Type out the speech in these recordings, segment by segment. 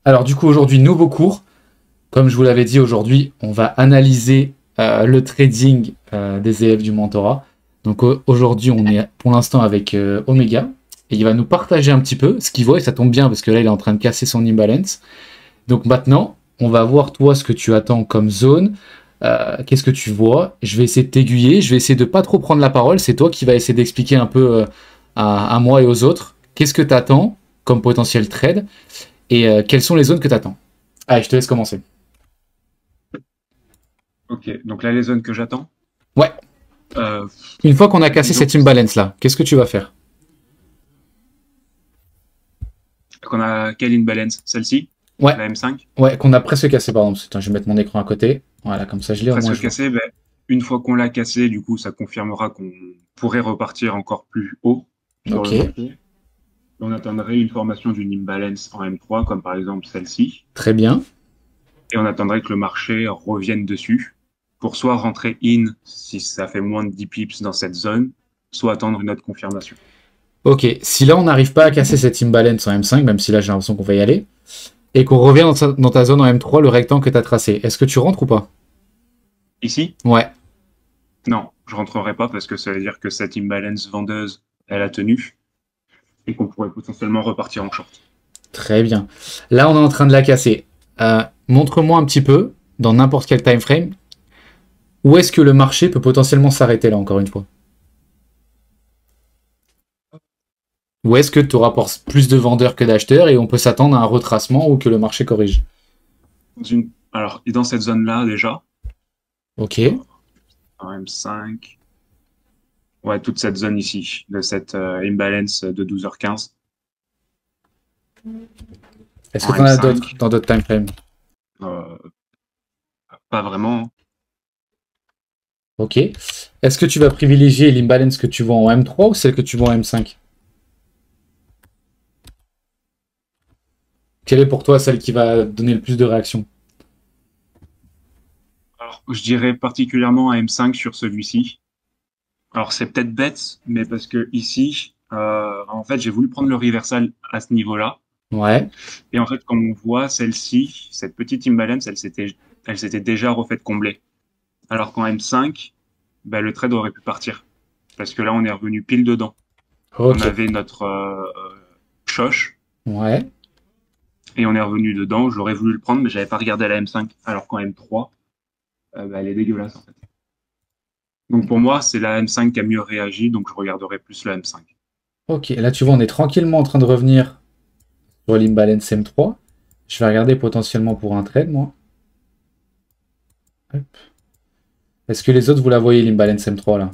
Alors du coup aujourd'hui nouveau cours. Comme je vous l'avais dit aujourd'hui, on va analyser le trading des élèves du mentorat. Donc aujourd'hui on est pour l'instant avec Omega et il va nous partager un petit peu ce qu'il voit et ça tombe bien parce que là il est en train de casser son imbalance. Donc maintenant on va voir toi ce que tu attends comme zone. Qu'est-ce que tu vois? Je vais essayer de t'aiguiller, je vais essayer de pas trop prendre la parole. C'est toi qui vas essayer d'expliquer un peu à moi et aux autres qu'est-ce que tu attends comme potentiel trade et quelles sont les zones que tu attends. Allez, je te laisse commencer. Ok, donc là, les zones que j'attends, Ouais, euh, une fois qu'on a cassé disons cette imbalance là, qu'est-ce que tu vas faire? qu'on a quelle imbalance? Celle-ci, Ouais, la M5, ouais, qu'on a presque cassé, pardon. Attends, je vais mettre mon écran à côté. Voilà, comme ça je l'ai, au moins presque je vois. cassée. Ben, une fois qu'on l'a cassée, du coup, ça confirmera qu'on pourrait repartir encore plus haut sur Ok, le marché. On attendrait une formation d'une imbalance en M3, comme par exemple celle-ci, très bien. et on attendrait que le marché revienne dessus pour soit rentrer in si ça fait moins de 10 pips dans cette zone, soit attendre une autre confirmation. Ok, si là on n'arrive pas à casser cette imbalance en M5, même si là j'ai l'impression qu'on va y aller, et qu'on revient dans ta zone en M3, le rectangle que tu as tracé, est-ce que tu rentres ou pas? Ici, Ouais, non, je rentrerai pas parce que ça veut dire que cette imbalance vendeuse, elle a tenu et qu'on pourrait potentiellement repartir en short. très bien. Là on est en train de la casser. Montre-moi un petit peu, dans n'importe quel time frame, où est-ce que le marché peut potentiellement s'arrêter là, encore une fois? Ou est-ce que tu auras plus de vendeurs que d'acheteurs et on peut s'attendre à un retracement ou que le marché corrige? Alors, et dans cette zone-là, déjà, Ok, en M5, ouais, toute cette zone ici, de cette imbalance de 12h15 est-ce que en tu en as d'autres M5, dans d'autres time frames? euh, pas vraiment. Ok. Est-ce que tu vas privilégier l'imbalance que tu vois en M3 ou celle que tu vois en M5? Quelle est pour toi celle qui va donner le plus de réactions? Alors, je dirais particulièrement un M5 sur celui-ci. Alors, c'est peut-être bête, mais parce que ici, en fait, j'ai voulu prendre le reversal à ce niveau-là. Ouais. Et en fait, comme on voit, celle-ci, cette petite imbalance, elle s'était déjà refaite combler. Alors qu'en M5, bah, le trade aurait pu partir. Parce que là, on est revenu pile dedans. On Ok. avait notre choche Ouais. et on est revenu dedans. J'aurais voulu le prendre, mais j'avais pas regardé la M5. Alors qu'en M3, bah, elle est dégueulasse en fait. Donc pour moi, c'est la M5 qui a mieux réagi, donc je regarderai plus la M5. Ok. Là, tu vois, on est tranquillement en train de revenir sur l'imbalance M3. Je vais regarder potentiellement pour un trade, moi. Hop. Est-ce que les autres, vous la voyez, l'imbalance M3 là?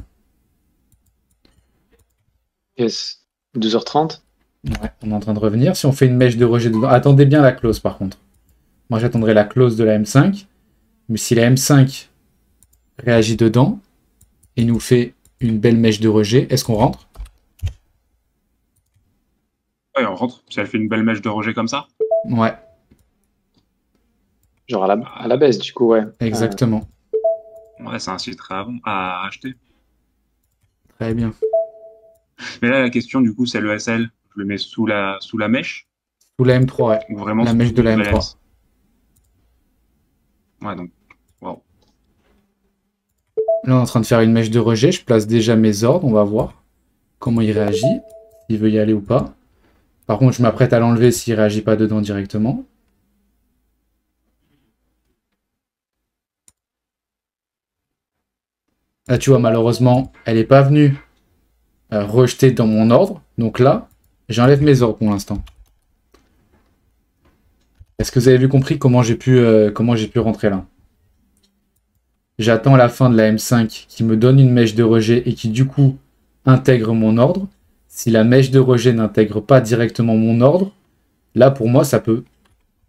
Yes. 12h30. Ouais. On est en train de revenir. Si on fait une mèche de rejet dedans. Attendez bien la close par contre. Moi, j'attendrai la close de la M5. Mais si la M5 réagit dedans et nous fait une belle mèche de rejet, est-ce qu'on rentre? Ouais, on rentre. Si elle fait une belle mèche de rejet comme ça, Ouais, Genre à la bah, baisse, du coup, ouais. exactement. ouais, ça incitera à acheter. Très bien. Mais là, la question, du coup, c'est le SL. Je le mets sous la mèche Sous la M3, ouais. ou vraiment La sous mèche de la M3. l'imbalance. Ouais, donc, wow. Là, on est en train de faire une mèche de rejet. Je place déjà mes ordres. On va voir comment il réagit. S'il veut y aller ou pas. Par contre, je m'apprête à l'enlever s'il réagit pas dedans directement. Là, tu vois, malheureusement, elle n'est pas venue rejeter dans mon ordre. Donc là, j'enlève mes ordres pour l'instant. Est-ce que vous avez compris comment j'ai pu rentrer là? J'attends la fin de la M5 qui me donne une mèche de rejet et qui du coup intègre mon ordre. Si la mèche de rejet n'intègre pas directement mon ordre, là pour moi ça peut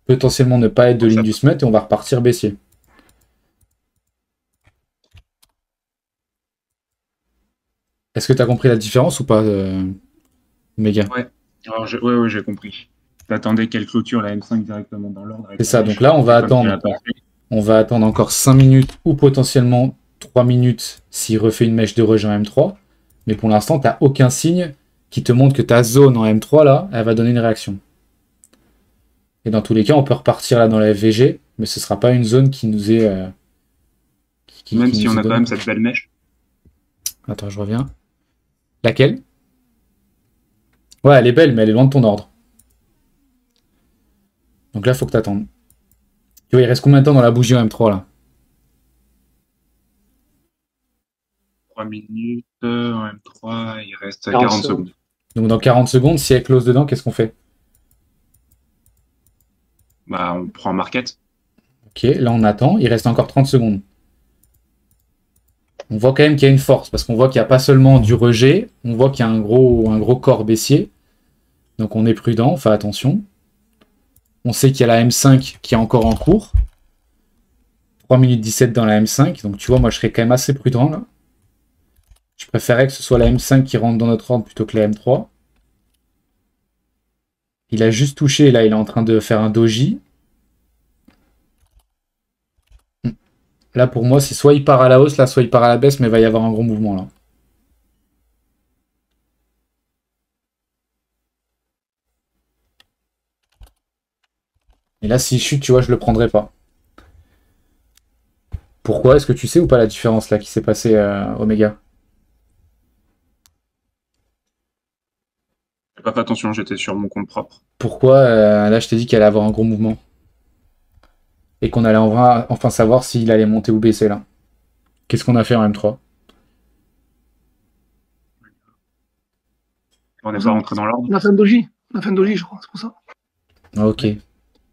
potentiellement ne pas être de Donc, ligne ça du peut- smut et on va repartir baissier. Est-ce que tu as compris la différence ou pas, Méga? Ouais. Alors, ouais, ouais, j'ai compris. T'attendais qu'elle clôture la M5 directement dans l'ordre C'est avec la ça, donc mèche. là Et comme tu l'as pas fait, on va attendre encore 5 minutes ou potentiellement 3 minutes s'il refait une mèche de rejet en M3. Mais pour l'instant, tu n'as aucun signe qui te montre que ta zone en M3 là, elle va donner une réaction. Et dans tous les cas, on peut repartir là dans la FVG, mais ce sera pas une zone qui nous est... Même si on a quand même cette belle mèche. Attends, je reviens. Laquelle? Ouais, elle est belle, mais elle est loin de ton ordre. Donc là, il faut que tu attendes. Tu vois, il reste combien de temps dans la bougie en M3 là? 3 minutes, en M3, il reste 40 secondes. Donc dans 40 secondes, si elle close dedans, qu'est-ce qu'on fait? Bah, on prend market. Ok, là on attend, il reste encore 30 secondes. On voit quand même qu'il y a une force, parce qu'on voit qu'il n'y a pas seulement du rejet, on voit qu'il y a un gros corps baissier. Donc on est prudent, on fait attention. On sait qu'il y a la M5 qui est encore en cours. 3 minutes 17 dans la M5, donc tu vois, moi je serais quand même assez prudent là. Je préférerais que ce soit la M5 qui rentre dans notre ordre plutôt que la M3. Il a juste touché, là il est en train de faire un doji. Là pour moi c'est soit il part à la hausse, là soit il part à la baisse, mais il va y avoir un gros mouvement là. Et là s'il chute, tu vois, je le prendrai pas. Pourquoi? Est-ce que tu sais ou pas la différence là qui s'est passée Oméga? J'ai pas fait attention, j'étais sur mon compte propre. Pourquoi là je t'ai dit qu'il allait avoir un gros mouvement? Et qu'on allait enfin savoir s'il allait monter ou baisser là. Qu'est-ce qu'on a fait en M3? On n'est pas rentré dans l'ordre. On a fait un doji. On a fait un doji, je crois, c'est pour ça. Ok.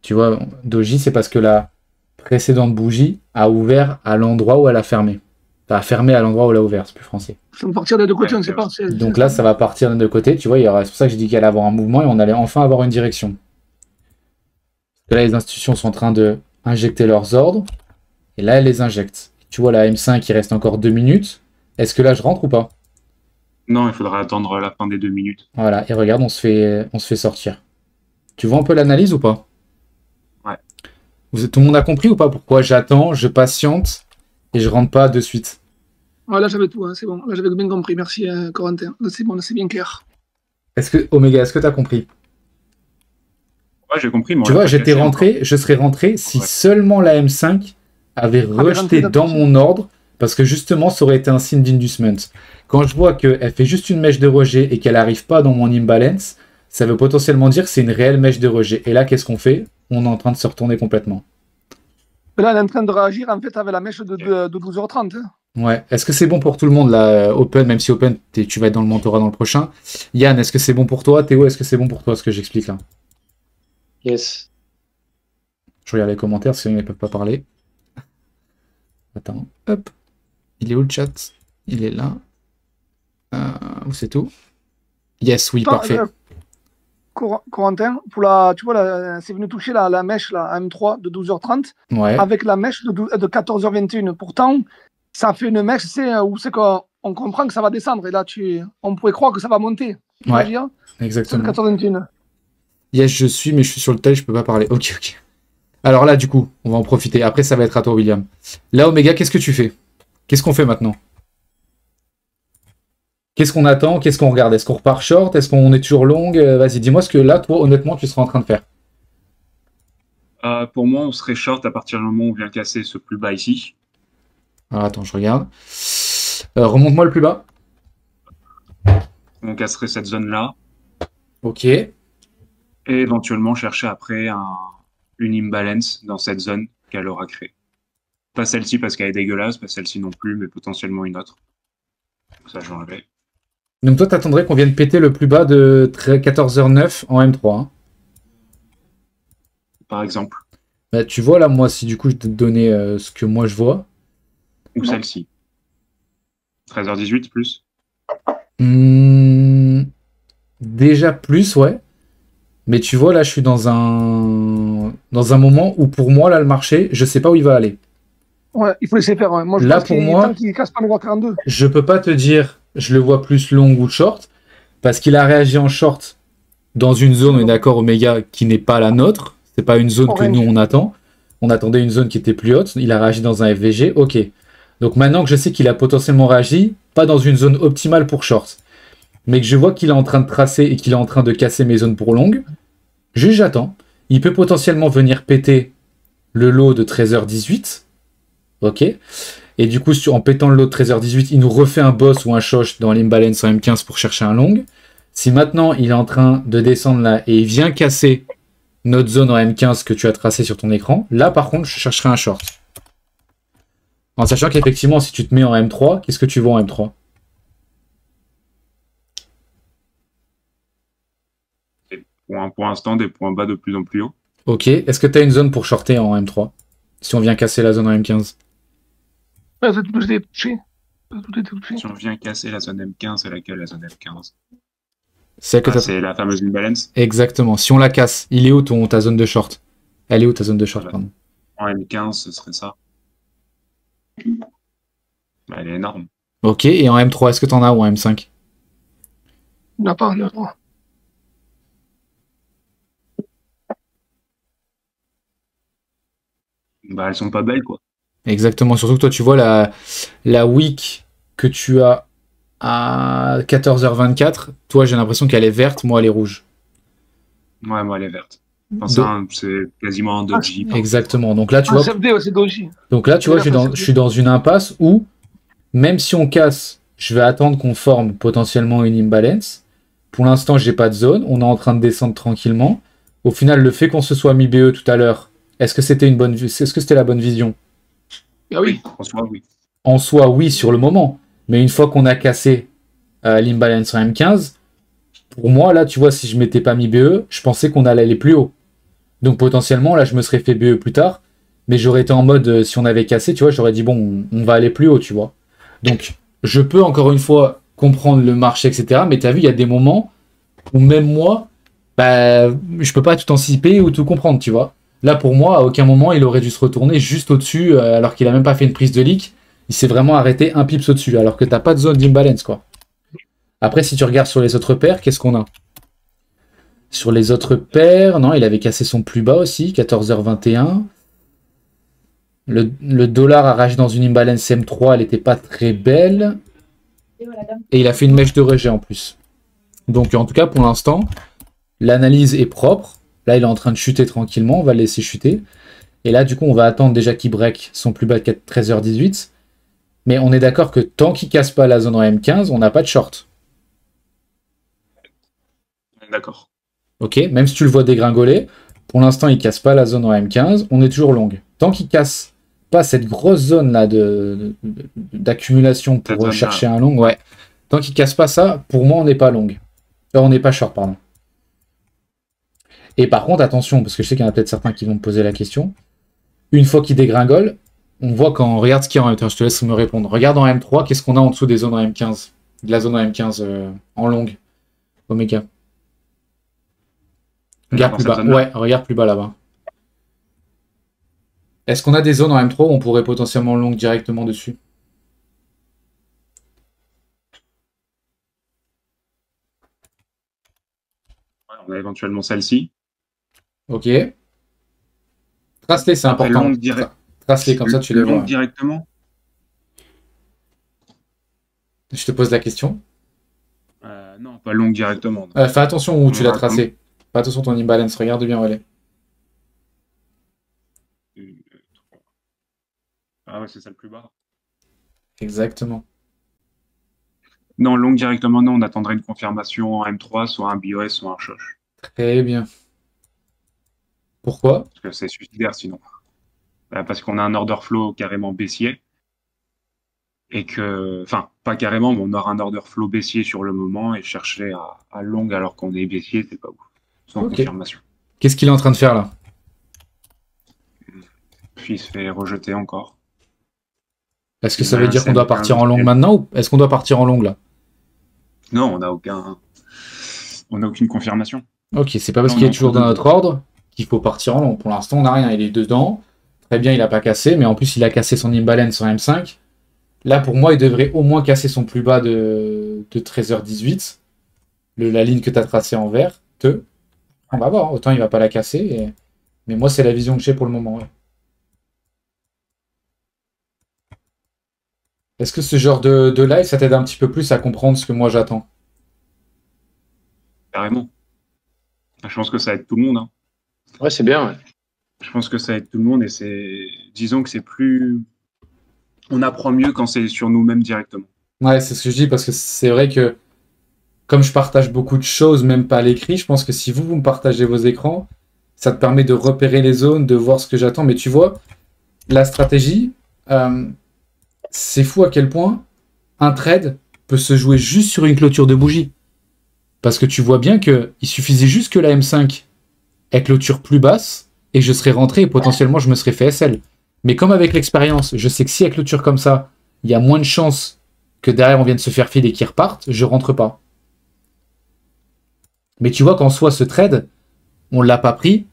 Tu vois, doji, c'est parce que la précédente bougie a ouvert à l'endroit où elle a fermé. Ça a fermé à l'endroit où elle a ouvert, c'est plus français. Ça va partir des deux côtés, on ne sait pas. Donc là, ça va partir des deux côtés. Tu vois, c'est pour ça que je dis qu'il allait avoir un mouvement et on allait enfin avoir une direction. Parce que là, les institutions sont en train de injecter leurs ordres. Et là, elles les injectent. Tu vois, la M5, il reste encore 2 minutes. Est-ce que là, je rentre ou pas? Non, il faudra attendre la fin des 2 minutes. Voilà, et regarde, on se fait sortir. Tu vois un peu l'analyse ou pas? Ouais. Tout le monde a compris ou pas pourquoi j'attends, je patiente et je rentre pas de suite? Ouais, là, j'avais tout, hein, c'est bon. Là, j'avais bien compris. Merci, Corentin. Là, c'est bon, là, c'est bien clair. Oméga, est-ce que tu as compris? Ouais, j'ai compris. Mais tu vois, j'étais rentré, je serais rentré si seulement la M5 avait rejeté dans mon ordre, parce que justement, ça aurait été un signe d'inducement. Quand je vois qu'elle fait juste une mèche de rejet et qu'elle n'arrive pas dans mon imbalance, ça veut potentiellement dire que c'est une réelle mèche de rejet. Et là, qu'est-ce qu'on fait? On est en train de se retourner complètement. Là, elle est en train de réagir, en fait, avec la mèche de 12h30. Hein. Ouais. Est-ce que c'est bon pour tout le monde, là, Open, même si Open, tu vas être dans le mentorat dans le prochain? Yann, est-ce que c'est bon pour toi? Théo, est-ce que c'est bon pour toi, ce que j'explique là? Yes. Je regarde les commentaires, sinon ils ne peuvent pas parler. Attends, hop. Il est où le chat? Il est là. Où c'est tout? Yes, oui, parfait. Corentin, tu vois, c'est venu toucher la mèche, la M3 de 12h30, ouais. Avec la mèche de 14h21. Pourtant, ça fait une mèche, où c'est qu'on comprend que ça va descendre. Et là, on pourrait croire que ça va monter. Ouais, exactement. 14h21. Yes, je suis, mais je suis sur le tel, je peux pas parler. Ok, ok. Alors là, du coup, on va en profiter. Après, ça va être à toi, William. Là, Oméga, qu'est-ce que tu fais? Qu'est-ce qu'on fait maintenant? Qu'est-ce qu'on attend? Qu'est-ce qu'on regarde? Est-ce qu'on repart short? Est-ce qu'on est toujours long? Vas-y, dis-moi ce que là, toi, honnêtement, tu seras en train de faire. Pour moi, on serait short à partir du moment où on vient casser ce plus bas ici. Alors, attends, je regarde. Remonte-moi le plus bas. On casserait cette zone-là. Ok. Et éventuellement chercher après une imbalance dans cette zone qu'elle aura créée. Pas celle-ci parce qu'elle est dégueulasse, pas celle-ci non plus, mais potentiellement une autre. Donc ça, j'enlèverai. Donc toi, t'attendrais qu'on vienne péter le plus bas de 14h09 en M3. Hein. Par exemple. Bah, tu vois là, moi, si du coup je te donnais ce que moi je vois. Ou celle-ci. 13h18 plus. Déjà plus, ouais. Mais tu vois, là, je suis dans un moment où, pour moi, là, le marché, je sais pas où il va aller. Ouais, il faut laisser faire. Moi, je là, pense pour moi, tant qu'il casse pas le 42. Je peux pas te dire, je le vois plus long ou short, parce qu'il a réagi en short dans une zone, on est d'accord, Oméga, qui n'est pas la nôtre. C'est pas une zone que nous, on attend. On attendait une zone qui était plus haute. Il a réagi dans un FVG, ok. Donc maintenant que je sais qu'il a potentiellement réagi, pas dans une zone optimale pour short, mais que je vois qu'il est en train de tracer et qu'il est en train de casser mes zones pour longue, juste j'attends. Il peut potentiellement venir péter le lot de 13h18. Ok. Et du coup, en pétant le lot de 13h18, il nous refait un boss ou un shosh dans l'imbalance en M15 pour chercher un long. Si maintenant il est en train de descendre là et il vient casser notre zone en M15 que tu as tracé sur ton écran, là par contre je chercherai un short. En sachant qu'effectivement si tu te mets en M3, qu'est-ce que tu vois en M3? Pour l'instant, des points bas de plus en plus haut. Ok, est-ce que tu as une zone pour shorter en M3? Si on vient casser la zone en M15. Ouais, ça, tout est touché. Tout est touché. Si on vient casser la zone M15, c'est laquelle la zone M15? C'est la fameuse imbalance. Exactement, si on la casse, il est où ta zone de short? Elle est où ta zone de short, Voilà. pardon? En M15, ce serait ça. Bah, elle est énorme. Ok, et en M3, est-ce que tu en as ou en M5? Il n'a pas, il n'a pas. Bah, elles sont pas belles, quoi. Exactement, surtout que toi tu vois la week que tu as à 14h24, toi j'ai l'impression qu'elle est verte, moi elle est rouge. Ouais, moi, elle est verte. Enfin, c'est quasiment un doji. Exactement, donc là tu vois, CFD, ouais, c'est doji. donc là, tu vois je suis dans une impasse où, même si on casse, je vais attendre qu'on forme potentiellement une imbalance. Pour l'instant, j'ai pas de zone, on est en train de descendre tranquillement. Au final, le fait qu'on se soit mis BE tout à l'heure, est-ce que c'était la bonne vision? Ah oui. En soi, oui. En soi, oui, sur le moment. Mais une fois qu'on a cassé l'imbalance en M15, pour moi, là, tu vois, si je m'étais pas mis BE, je pensais qu'on allait aller plus haut. Donc potentiellement, là, je me serais fait BE plus tard. Mais j'aurais été en mode, si on avait cassé, tu vois, j'aurais dit, bon, on va aller plus haut, tu vois. Donc, je peux encore une fois comprendre le marché, etc. Mais tu as vu, il y a des moments où même moi, bah, je peux pas tout anticiper ou tout comprendre, tu vois. Là, pour moi, à aucun moment, il aurait dû se retourner juste au-dessus, alors qu'il a même pas fait une prise de leak. Il s'est vraiment arrêté un pips au-dessus, alors que t'as pas de zone d'imbalance, quoi. Après, si tu regardes sur les autres paires, qu'est-ce qu'on a? Sur les autres paires, non, il avait cassé son plus bas aussi, 14h21. Le dollar a rage dans une imbalance M3, elle était pas très belle. Et il a fait une mèche de rejet en plus. Donc, en tout cas, pour l'instant, l'analyse est propre. Là, il est en train de chuter tranquillement, on va le laisser chuter. Et là, du coup, on va attendre déjà qu'il break son plus bas de 13h18. Mais on est d'accord que tant qu'il casse pas la zone en M15, on n'a pas de short. D'accord. Ok, même si tu le vois dégringoler, pour l'instant, il casse pas la zone en M15, on est toujours long. Tant qu'il casse pas cette grosse zone là d'accumulation pour chercher un long, ouais. Tant qu'il casse pas ça, pour moi, on n'est pas long. On n'est pas short, pardon. Et par contre, attention, parce que je sais qu'il y en a peut-être certains qui vont me poser la question. Une fois qu'il dégringole, on voit quand on regarde ce qu'il y a en M3, je te laisse me répondre. Regarde en M3, qu'est-ce qu'on a en dessous des zones en M15? De la zone en M15 en longue. Oméga. Regarde plus bas. Ouais, regarde plus bas là-bas. Est-ce qu'on a des zones en M3 où on pourrait potentiellement long directement dessus? Ouais, on a éventuellement celle-ci. Ok. Trace-les, c'est important. Trace-les comme ça, tu les vois. Directement. Je te pose la question. Non, pas long directement. Fais attention où tu l'as tracé. Fais attention ton imbalance, regarde bien où elle est. Ah ouais, c'est ça le plus bas. Exactement. Non, long directement, non, on attendrait une confirmation en M3, soit un BOS, soit un shosh. Très bien. Pourquoi? Parce que c'est suicidaire sinon. Parce qu'on a un order flow carrément baissier. Et que, enfin, pas carrément, mais on aura un order flow baissier sur le moment et chercher à long alors qu'on est baissier, c'est pas ouf. Sans confirmation. Qu'est-ce qu'il est en train de faire là? Puis il se fait rejeter encore. Est-ce que ça veut dire qu'on doit partir en long maintenant ou est-ce qu'on doit partir en long là? Non, on n'a aucune confirmation. Ok, c'est pas parce qu'il est toujours dans notre ordre qu'il faut partir en long. Pour l'instant, on n'a rien. Il est dedans. Très bien, il n'a pas cassé, mais en plus, il a cassé son imbalance en M5. Là, pour moi, il devrait au moins casser son plus bas de 13h18. La ligne que tu as tracée en vert. On va voir. Autant il va pas la casser. Mais moi, c'est la vision que j'ai pour le moment. Ouais. Est-ce que ce genre de live, ça t'aide un petit peu plus à comprendre ce que moi j'attends? Carrément. Je pense que ça aide tout le monde. Hein. Ouais, c'est bien. Ouais. Je pense que ça aide tout le monde et disons que c'est plus, on apprend mieux quand c'est sur nous-mêmes directement. Ouais, c'est ce que je dis parce que c'est vrai que comme je partage beaucoup de choses, même pas à l'écrit, je pense que si vous me partagez vos écrans, ça te permet de repérer les zones, de voir ce que j'attends. Mais tu vois, la stratégie, c'est fou à quel point un trade peut se jouer juste sur une clôture de bougie. Parce que tu vois bien qu'il suffisait juste que la M5 ait clôture plus basse et je serais rentré et potentiellement je me serais fait SL. Mais comme avec l'expérience, je sais que si elle clôture comme ça, il y a moins de chances que derrière on vienne se faire filer et qu'ils repartent, je rentre pas. Mais tu vois qu'en soi, ce trade, on l'a pas pris,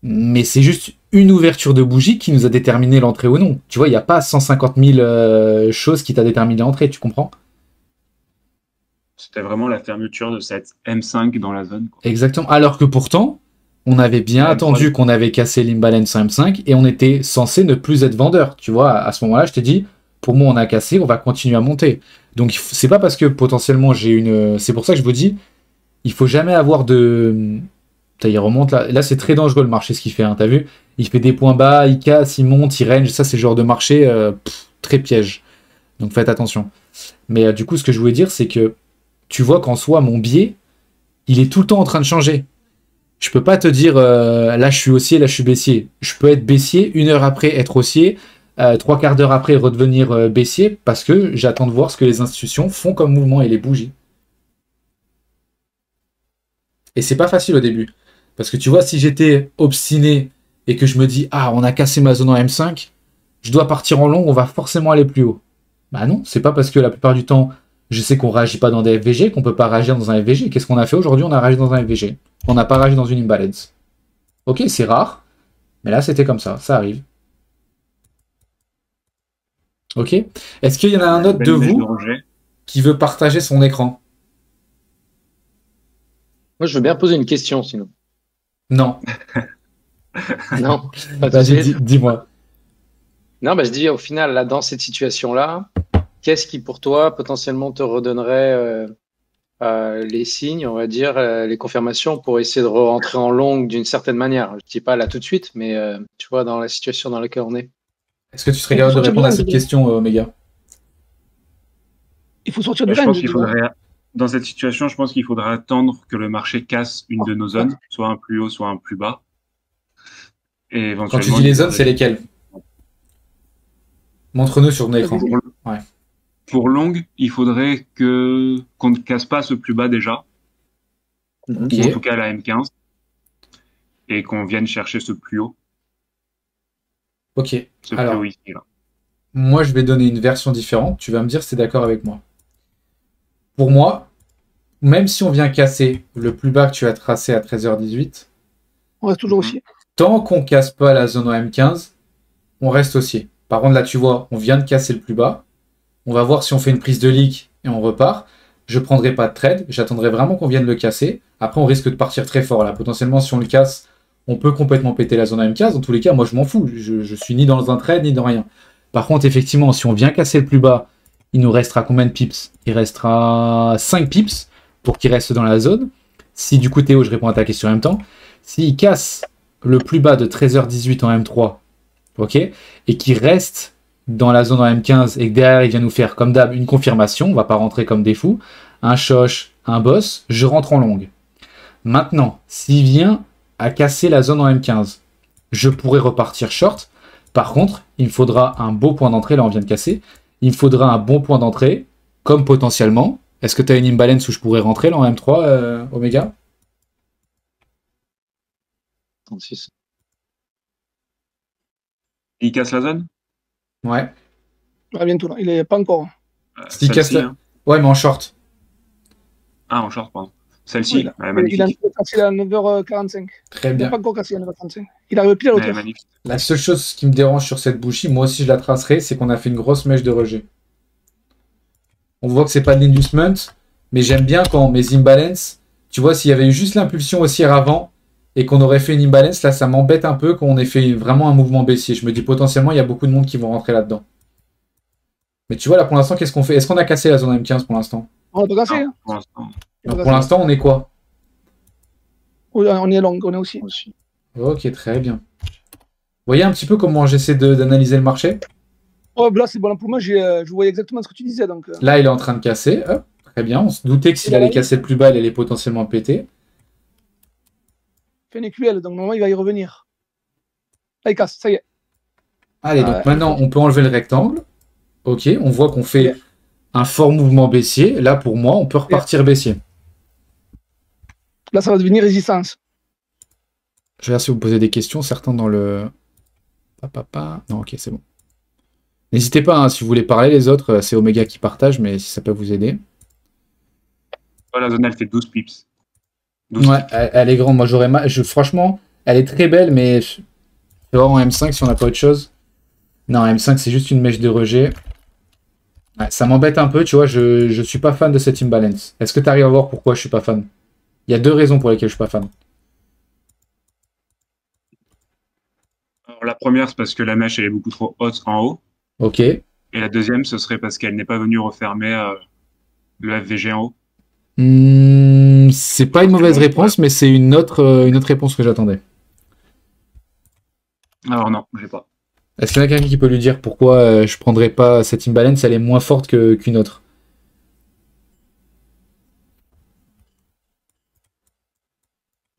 mais c'est juste une ouverture de bougie qui nous a déterminé l'entrée ou non. Tu vois, il n'y a pas 150 000 choses qui t'a déterminé l'entrée, tu comprends? C'était vraiment la fermeture de cette M5 dans la zone, quoi. Exactement. Alors que pourtant, on avait bien attendu qu'on avait cassé l'imbalance en M5 et on était censé ne plus être vendeur. Tu vois, à ce moment-là, je t'ai dit, pour moi, on a cassé, on va continuer à monter. Donc, c'est pas parce que potentiellement j'ai une. C'est pour ça que je vous dis, il faut jamais avoir de. Putain, il remonte là. Là, c'est très dangereux le marché, ce qu'il fait. Hein, t'as vu? Il fait des points bas, il casse, il monte, il range. Ça, c'est le genre de marché très piège. Donc, faites attention. Mais du coup, ce que je voulais dire, c'est que tu vois qu'en soi, mon biais, il est tout le temps en train de changer. Je peux pas te dire là je suis haussier, là je suis baissier. Je peux être baissier, 1 heure après être haussier, 3/4 d'heure après redevenir baissier parce que j'attends de voir ce que les institutions font comme mouvement et les bougies. Et c'est pas facile au début. Parce que tu vois, si j'étais obstiné et que je me dis ah on a cassé ma zone en M5, je dois partir en long, on va forcément aller plus haut. Bah non, c'est pas parce que la plupart du temps je sais qu'on réagit pas dans des FVG qu'on peut pas réagir dans un FVG. Qu'est-ce qu'on a fait aujourd'hui? On a réagi dans un FVG. On n'a pas réagi dans une imbalance. Ok, c'est rare, mais là c'était comme ça arrive. Ok. Est-ce qu'il y en a un autre de vous qui veut partager son écran? Moi, je veux bien poser une question, sinon. Non. Non. Vas-y, dis-moi. Non, bah, je dis au final, là, dans cette situation-là, qu'est-ce qui pour toi potentiellement te redonnerait les signes, on va dire, les confirmations pour essayer de rentrer en longue d'une certaine manière? Je dis pas là tout de suite, mais tu vois, dans la situation dans laquelle on est. Est-ce que tu serais capable de répondre à cette question, Omega? Il faut sortir du range. range. Dans cette situation, je pense qu'il faudra attendre que le marché casse une de nos zones, soit un plus haut, soit un plus bas. Et éventuellement, quand tu dis les zones, c'est lesquelles? Montre-nous sur ton écran. Ouais. Pour longue, il faudrait qu'on ne casse pas ce plus bas déjà, okay. Ou en tout cas la M15, et qu'on vienne chercher ce plus haut. Ok. Ce plus haut ici, là. Moi, je vais donner une version différente. Tu vas me dire si tu es d'accord avec moi. Pour moi, même si on vient casser le plus bas que tu as tracé à 13h18, on reste toujours haussier. Tant qu'on casse pas la zone en M15, on reste haussier. Par contre, là, tu vois, on vient de casser le plus bas. On va voir si on fait une prise de leak et on repart. Je ne prendrai pas de trade. J'attendrai vraiment qu'on vienne le casser. Après, on risque de partir très fort. Là, potentiellement, si on le casse, on peut complètement péter la zone en M15. Dans tous les cas, moi, je m'en fous. Je suis ni dans un trade, ni dans rien. Par contre, effectivement, si on vient casser le plus bas, il nous restera combien de pips? Il restera 5 pips pour qu'il reste dans la zone. Si du coup, Théo, je réponds à ta question en même temps. S'il casse le plus bas de 13h18 en M3, ok, et qu'il reste dans la zone en M15 et que derrière il vient nous faire comme d'hab une confirmation, on va pas rentrer comme des fous, un shosh, un boss, je rentre en longue. Maintenant, s'il vient à casser la zone en M15, je pourrais repartir short. Par contre, il me faudra un beau point d'entrée, là on vient de casser, il me faudra un bon point d'entrée, comme potentiellement. Est-ce que tu as une imbalance où je pourrais rentrer là en M3, Omega? 36. Il casse la zone? Ouais. Ah, bientôt là, il est pas encore. S'il casse la... Ouais, mais en short. Ah, en short, pardon. Celle-ci, ouais, magnifique. Il a cassé à 9h45. Très bien. Il n'a pas encore cassé à 9h45. Il a repli à l'autre. La seule chose qui me dérange sur cette bougie, moi aussi je la tracerai, c'est qu'on a fait une grosse mèche de rejet. On voit que c'est pas de l'inducement, mais j'aime bien quand mes imbalance, tu vois, s'il y avait eu juste l'impulsion haussière avant et qu'on aurait fait une imbalance, là ça m'embête un peu qu'on ait fait vraiment un mouvement baissier. Je me dis potentiellement il y a beaucoup de monde qui vont rentrer là-dedans. Mais tu vois là pour l'instant qu'est-ce qu'on fait? Est-ce qu'on a cassé la zone M15 pour l'instant? On a pas cassé. Hein. Donc pour l'instant on est quoi? On est long, on est aussi. Ok, très bien. Vous voyez un petit peu comment j'essaie d'analyser le marché? Oh, là, c'est bon. Pour moi, je voyais exactement ce que tu disais. Donc, Là, il est en train de casser. Hop, très bien. On se doutait que s'il allait casser le plus bas, il allait potentiellement péter. fait une écuelle, donc normalement, il va y revenir. Là, il casse, ça y est. Allez, donc maintenant, on peut enlever le rectangle. Ok, on voit qu'on fait un fort mouvement baissier. Là, pour moi, on peut repartir baissier. Là, ça va devenir résistance. Je vais voir si vous posez des questions. Certains dans le... Non, ok, c'est bon. N'hésitez pas, hein, si vous voulez parler, les autres, c'est Omega qui partage, mais si ça peut vous aider. La zone, elle fait 12 pips. 12 ouais, elle est grande. Moi, j'aurais mal... Franchement, elle est très belle, mais... Tu vois, en M5, si on n'a pas autre chose... Non, M5, c'est juste une mèche de rejet. Ouais, ça m'embête un peu, tu vois, je suis pas fan de cette imbalance. Est-ce que tu arrives à voir pourquoi je suis pas fan? Il y a deux raisons pour lesquelles je suis pas fan. Alors, la première, c'est parce que la mèche, elle est beaucoup trop haute en haut. Ok. Et la deuxième, ce serait parce qu'elle n'est pas venue refermer le FVG en haut. C'est pas une mauvaise réponse, mais c'est une autre réponse que j'attendais. Alors non, j'ai pas. Est-ce qu'il y en a quelqu'un qui peut lui dire pourquoi je prendrais pas cette imbalance? Elle est moins forte qu'une autre.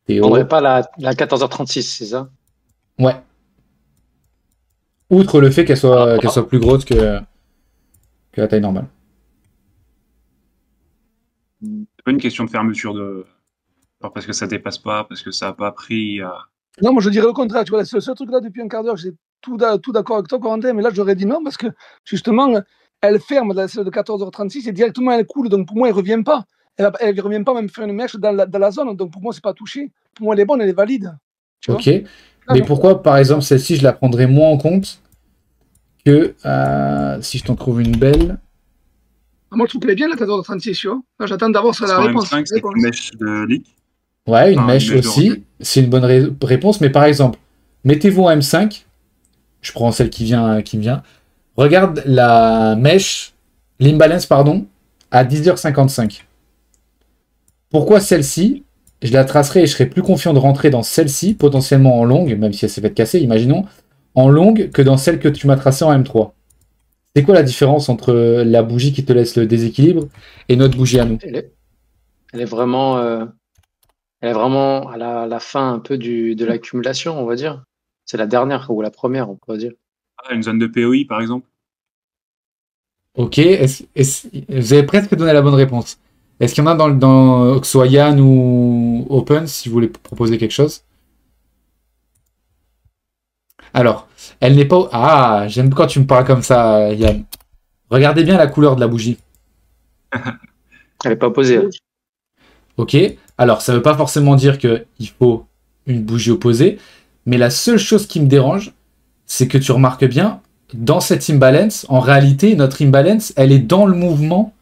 On ne prendrait pas la 14h36, c'est ça? Ouais. Outre le fait qu'elle soit plus grosse que la taille normale. C'est pas une question de fermeture de... Alors parce que ça dépasse pas, parce que ça n'a pas pris... Non, moi je dirais le contraire. Tu vois, ce truc-là, depuis un quart d'heure, j'ai tout d'accord avec toi, Corentin, mais là j'aurais dit non, parce que justement, elle ferme celle de 14h36 et directement elle coule. Donc pour moi, elle ne revient pas. Elle ne revient pas même faire une mèche dans la zone. Donc pour moi, c'est pas touché. Pour moi, elle est bonne, elle est valide. Ok. Mais pourquoi, par exemple, celle-ci, je la prendrais moins en compte que si je t'en trouve une belle? Moi, je trouve qu'elle est bien la 14h36, tu vois. Là, j'attends d'avoir sur la réponse. C'est une mèche de leak. Ouais, une mèche aussi. C'est une bonne réponse. Mais par exemple, mettez-vous en M5. Je prends celle qui vient. Regarde la mèche, l'imbalance, pardon, à 10h55. Pourquoi celle-ci, je la tracerai et je serai plus confiant de rentrer dans celle-ci, potentiellement en longue, même si elle s'est fait casser, imaginons, en longue que dans celle que tu m'as tracée en M3. C'est quoi la différence entre la bougie qui te laisse le déséquilibre et notre bougie à nous? Elle est vraiment à la fin un peu de l'accumulation, on va dire. C'est la dernière ou la première, on pourrait dire. Ah, une zone de POI, par exemple. Ok, vous avez presque donné la bonne réponse. Est-ce qu'il y en a dans que ce soit Yann ou Open, si vous voulez proposer quelque chose? Alors, elle n'est pas... Ah, j'aime quand tu me parles comme ça, Yann. Regardez bien la couleur de la bougie. Elle n'est pas opposée. Ok, alors ça ne veut pas forcément dire qu'il faut une bougie opposée, mais la seule chose qui me dérange, c'est que tu remarques bien, dans cette imbalance, en réalité, notre imbalance, elle est dans le mouvement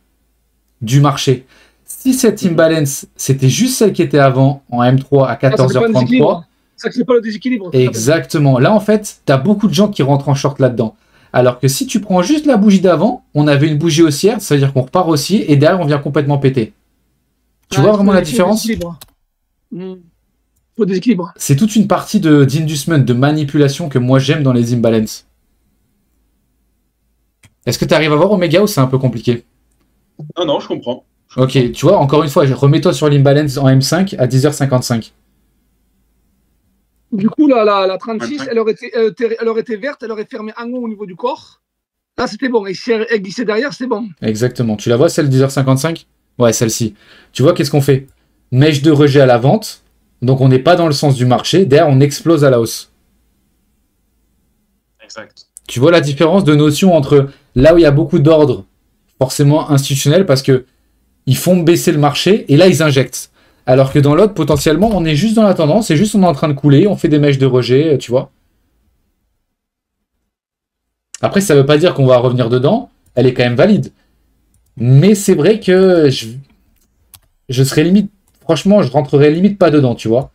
du marché. Si cette imbalance, c'était juste celle qui était avant, en M3 à 14h33... Ça crée pas le déséquilibre. Exactement. Là, en fait, tu as beaucoup de gens qui rentrent en short là-dedans. Alors que si tu prends juste la bougie d'avant, on avait une bougie haussière, ça veut dire qu'on repart haussier, et derrière, on vient complètement péter. Tu vois vraiment la différence? Faut déséquilibre. C'est toute une partie d'inducement, de manipulation que moi j'aime dans les imbalances. Est-ce que tu arrives à voir Omega ou c'est un peu compliqué? Non, je comprends. Ok, tu vois, encore une fois, remets-toi sur l'imbalance en M5 à 10h55. Du coup, la 36, elle aurait été verte, elle aurait fermé en haut au niveau du corps. Là, c'était bon. Et si elle glissait derrière, c'était bon. Exactement. Tu la vois, celle 10h55? Ouais, celle-ci. Tu vois, qu'est-ce qu'on fait? Mèche de rejet à la vente. Donc, on n'est pas dans le sens du marché. Derrière, on explose à la hausse. Exact. Tu vois la différence de notion entre là où il y a beaucoup d'ordres, forcément institutionnels, parce que ils font baisser le marché et là, ils injectent. Alors que dans l'autre, potentiellement, on est juste dans la tendance, c'est juste on est en train de couler, on fait des mèches de rejet, tu vois. Après, ça veut pas dire qu'on va revenir dedans, elle est quand même valide. Mais c'est vrai que je serais limite, franchement, je rentrerais limite pas dedans, tu vois.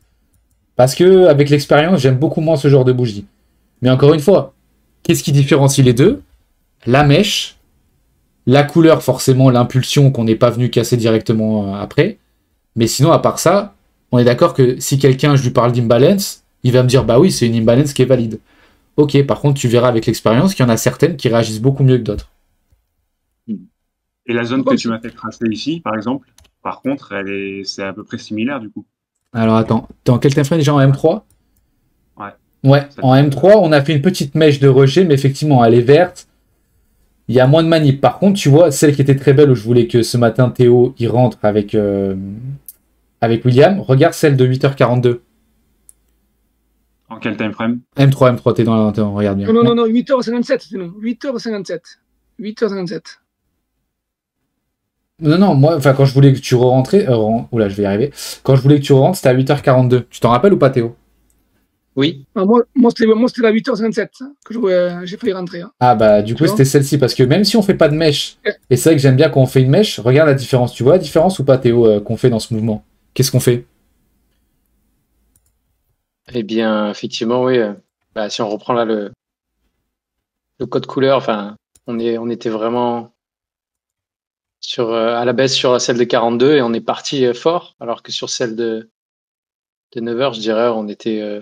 Parce que avec l'expérience, j'aime beaucoup moins ce genre de bougie. Mais encore une fois, qu'est-ce qui différencie les deux? La mèche, la couleur, forcément, l'impulsion qu'on n'est pas venu casser directement après. Mais sinon, à part ça, on est d'accord que si quelqu'un, je lui parle d'imbalance, il va me dire bah oui, c'est une imbalance qui est valide. Ok, par contre, tu verras avec l'expérience qu'il y en a certaines qui réagissent beaucoup mieux que d'autres. Et la zone que tu m'as fait tracer ici, par exemple, par contre, c'est à peu près similaire du coup. Alors attends, t'es en quel time frame déjà en M3? Ouais. Ouais, en M3, on a fait une petite mèche de rejet, mais effectivement, elle est verte. Il y a moins de manip. Par contre, tu vois, celle qui était très belle où je voulais que ce matin Théo il rentre avec William, regarde celle de 8h42. En quel time frame? M3, t'es dans la... regarde bien. Non, 8h57, c'est nous. 8h57. 8h57. Non, moi, enfin, quand je voulais que tu re-rentrais, oula, je vais y arriver. Quand je voulais que tu rentres, c'était à 8h42. Tu t'en rappelles ou pas, Théo? Oui. Ah, moi c'était la 8h57 que j'ai failli rentrer. Hein. Ah bah, du coup, c'était celle-ci, parce que même si on fait pas de mèche, et c'est vrai que j'aime bien quand on fait une mèche, regarde la différence. Tu vois la différence ou pas, Théo, qu'on fait dans ce mouvement? Qu'est-ce qu'on fait? Eh bien, effectivement, oui. Bah, si on reprend là le code couleur, enfin, on était vraiment à la baisse sur celle de 42 et on est parti fort, alors que sur celle de 9h, je dirais, on était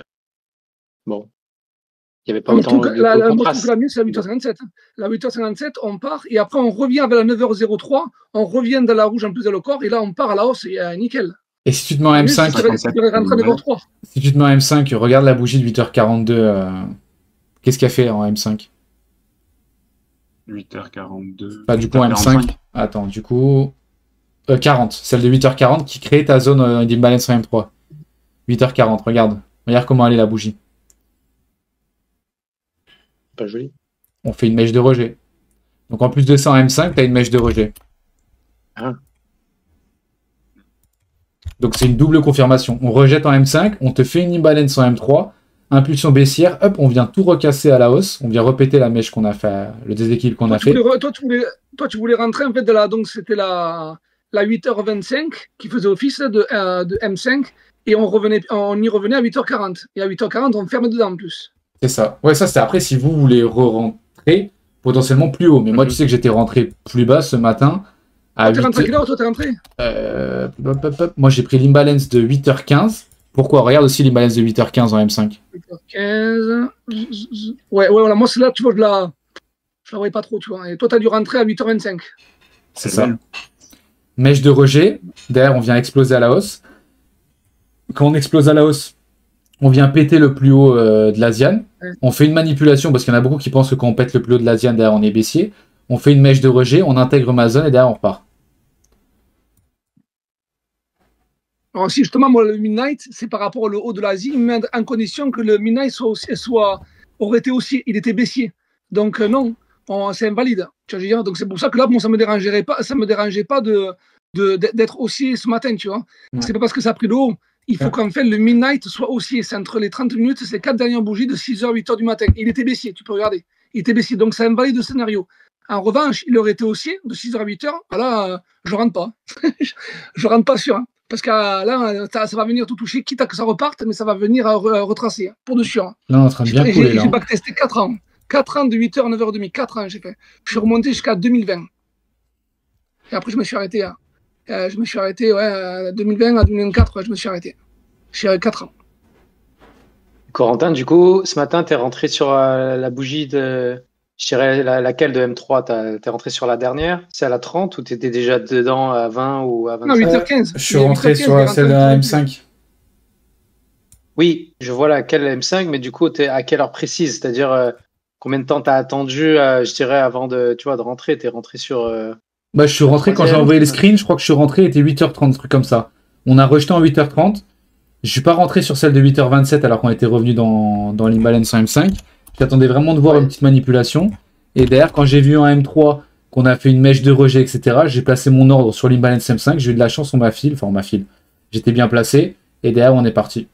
bon. Il n'y avait pas autant de contraste. La mieux, c'est la 8h57. La 8h57, on part et après on revient vers la 9h03, on revient dans la rouge en plus dans le corps et là on part à la hausse et nickel. Et si tu te mets en M5, si tu te mets en M5, regarde la bougie de 8h42, qu'est-ce qu'elle fait en M5? 8h42. Pas du coup en M5. Attends, du coup 40, celle de 8h40 qui crée ta zone d'imbalance en M3. 8h40, regarde comment elle est la bougie. Pas joli. On fait une mèche de rejet. Donc en plus de ça en M5, tu as une mèche de rejet. Ah. Donc c'est une double confirmation. On rejette en M5, on te fait une imbalance en M3, impulsion baissière, hop, on vient tout recasser à la hausse, on vient répéter la mèche qu'on a fait, le déséquilibre qu'on a fait. Toi, tu voulais rentrer en fait donc c'était la 8h25 qui faisait office de M5 et on y revenait à 8h40. Et à 8h40, on ferme dedans en plus. C'est ça. Ouais, ça c'est après si vous voulez re-rentrer potentiellement plus haut. Mais moi, tu sais que j'étais rentré plus bas ce matin. T'es rentré à quelle heure, toi, t'es rentré Moi, j'ai pris l'imbalance de 8h15. Pourquoi? Regarde aussi l'imbalance de 8h15 en M5. 8h15. Ouais, voilà. Moi, c'est là, tu vois, je la voyais pas trop, tu vois. Et toi, t'as dû rentrer à 8h25. C'est ça. Mèche de rejet. Derrière, on vient exploser à la hausse. Quand on explose à la hausse, on vient péter le plus haut de l'Asian. Ouais. On fait une manipulation parce qu'il y en a beaucoup qui pensent que quand on pète le plus haut de l'Asian, derrière, on est baissier. On fait une mèche de rejet, on intègre ma zone et derrière, on repart. Alors, si justement, moi, le Midnight, c'est par rapport au haut de l'Asie, mais en condition que le Midnight aurait été aussi, il était baissier. Donc, non, c'est invalide. Tu vois, donc, c'est pour ça que là, bon, ça me dérangeait pas d'être haussier ce matin, tu vois. Ouais. C'est pas parce que ça a pris le haut. Il faut qu'en fait, le Midnight soit haussier. C'est entre les 30 minutes, c'est les 4 dernières bougies de 6h, 8h du matin. Il était baissier, tu peux regarder. Il était baissier, donc ça invalide le scénario. En revanche, il aurait été haussier de 6h à 8h. Là, je rentre pas. Je rentre pas sûr. Hein. Parce que là, ça va venir tout toucher, quitte à que ça reparte, mais ça va venir retracer, hein, pour de sûr. Hein. Là, on est en train de bien couler, là. J'ai backtesté 4 ans. 4 ans de 8h à 9h30. 4 ans, j'ai fait. Je suis remonté jusqu'à 2020. Et après, je me suis arrêté. Hein. Je me suis arrêté, 2020 à 2024, je me suis arrêté. J'ai 4 ans. Corentin, du coup, ce matin, tu es rentré sur la bougie de... Je dirais laquelle de M3? T'es rentré sur la dernière? C'est à la 30 ou t'étais déjà dedans à 20 ou à 25? Non, 8h15. Je suis rentré sur celle de la M5. Oui, je vois laquelle M5, mais du coup, t'es à quelle heure précise? C'est-à-dire, combien de temps t'as attendu, je dirais, avant de rentrer? T'es rentré sur... Bah, je suis rentré quand j'ai envoyé les screens, je crois que je suis rentré, il était 8h30, truc comme ça. On a rejeté en 8h30. Je suis pas rentré sur celle de 8h27 alors qu'on était revenu dans l'imbalance en M5. J'attendais vraiment de voir une petite manipulation. Et derrière, quand j'ai vu en M3 qu'on a fait une mèche de rejet, etc., j'ai placé mon ordre sur l'imbalance M5. J'ai eu de la chance, on m'a file. J'étais bien placé. Et derrière, on est parti.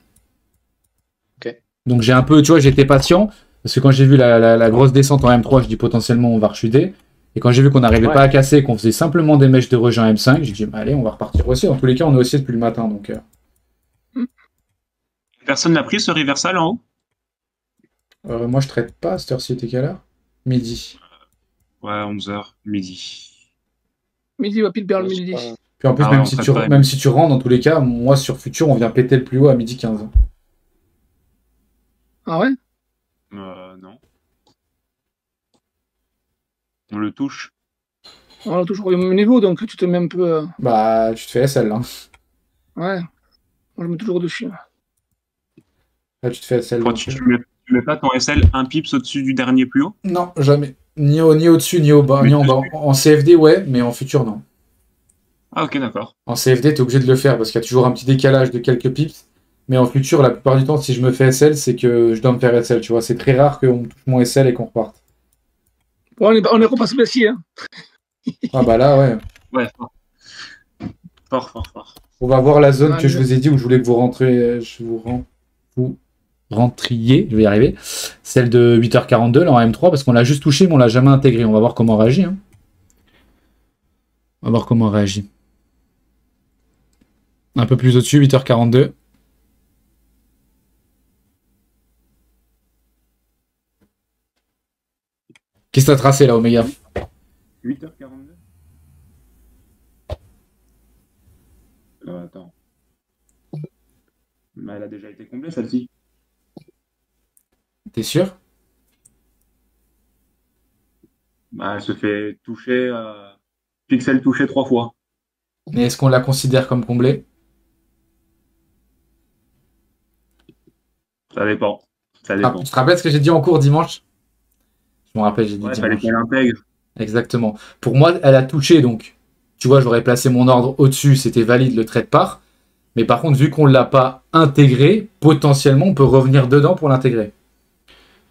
Okay. Donc j'ai un peu, tu vois, j'étais patient. Parce que quand j'ai vu la grosse descente en M3, je dis potentiellement on va rechuter. Et quand j'ai vu qu'on n'arrivait pas à casser, qu'on faisait simplement des mèches de rejet en M5, j'ai dit bah, allez, on va repartir aussi. Dans tous les cas, on est aussi depuis le matin. Donc, Personne n'a pris ce reversal en haut? Moi, je traite pas. Cette heure-ci, était quelle heure? Midi. Ouais, 11h, midi. Midi, pile vers le midi. Puis en plus, même si tu rentres, dans tous les cas, moi, sur Futur, on vient péter le plus haut à midi 15. Ah ouais? Non. On le touche. On a toujours au même niveau, donc tu te mets un peu. Bah, tu te fais SL, là. Ouais, on le met toujours dessus. Là, tu te fais SL. Enfin, Donc, tu mets pas ton SL un pips au-dessus du dernier plus haut? Non, jamais. Ni au-dessus, ni au bas, Mais ni en bas. dessus. En CFD, ouais, mais en futur, non. Ah, ok, d'accord. En CFD, t'es obligé de le faire parce qu'il y a toujours un petit décalage de quelques pips. Mais en futur, la plupart du temps, si je me fais SL, c'est que je dois me faire SL, tu vois. C'est très rare qu'on touche mon SL et qu'on reparte. Bon, on est repassé Messi, hein. Ah bah là, ouais. Ouais, fort. Fort, fort, fort. On va voir la zone Ouais, que je vous ai dit où je voulais que vous rentrez. Vous rentriez, je vais y arriver. Celle de 8h42, là en M3, parce qu'on l'a juste touché, mais on l'a jamais intégré. On va voir comment on réagit. Hein. On va voir comment on réagit. Un peu plus au-dessus, 8h42. Qu'est-ce que t'as tracé là, Omega? 8h42. Attends. Mais elle a déjà été comblée, celle-ci. T'es sûr? Bah, elle se fait toucher, pixel touché 3 fois. Mais est-ce qu'on la considère comme comblée? Ça dépend. Ça Ah, dépend. tu te rappelles ce que j'ai dit en cours dimanche? Je me rappelle, j'ai dit Ouais, fallait dimanche. qu'elle intègre. Exactement. Pour moi, elle a touché, donc tu vois, j'aurais placé mon ordre au-dessus, c'était valide le trait de part. Mais par contre, vu qu'on ne l'a pas intégré, potentiellement, on peut revenir dedans pour l'intégrer.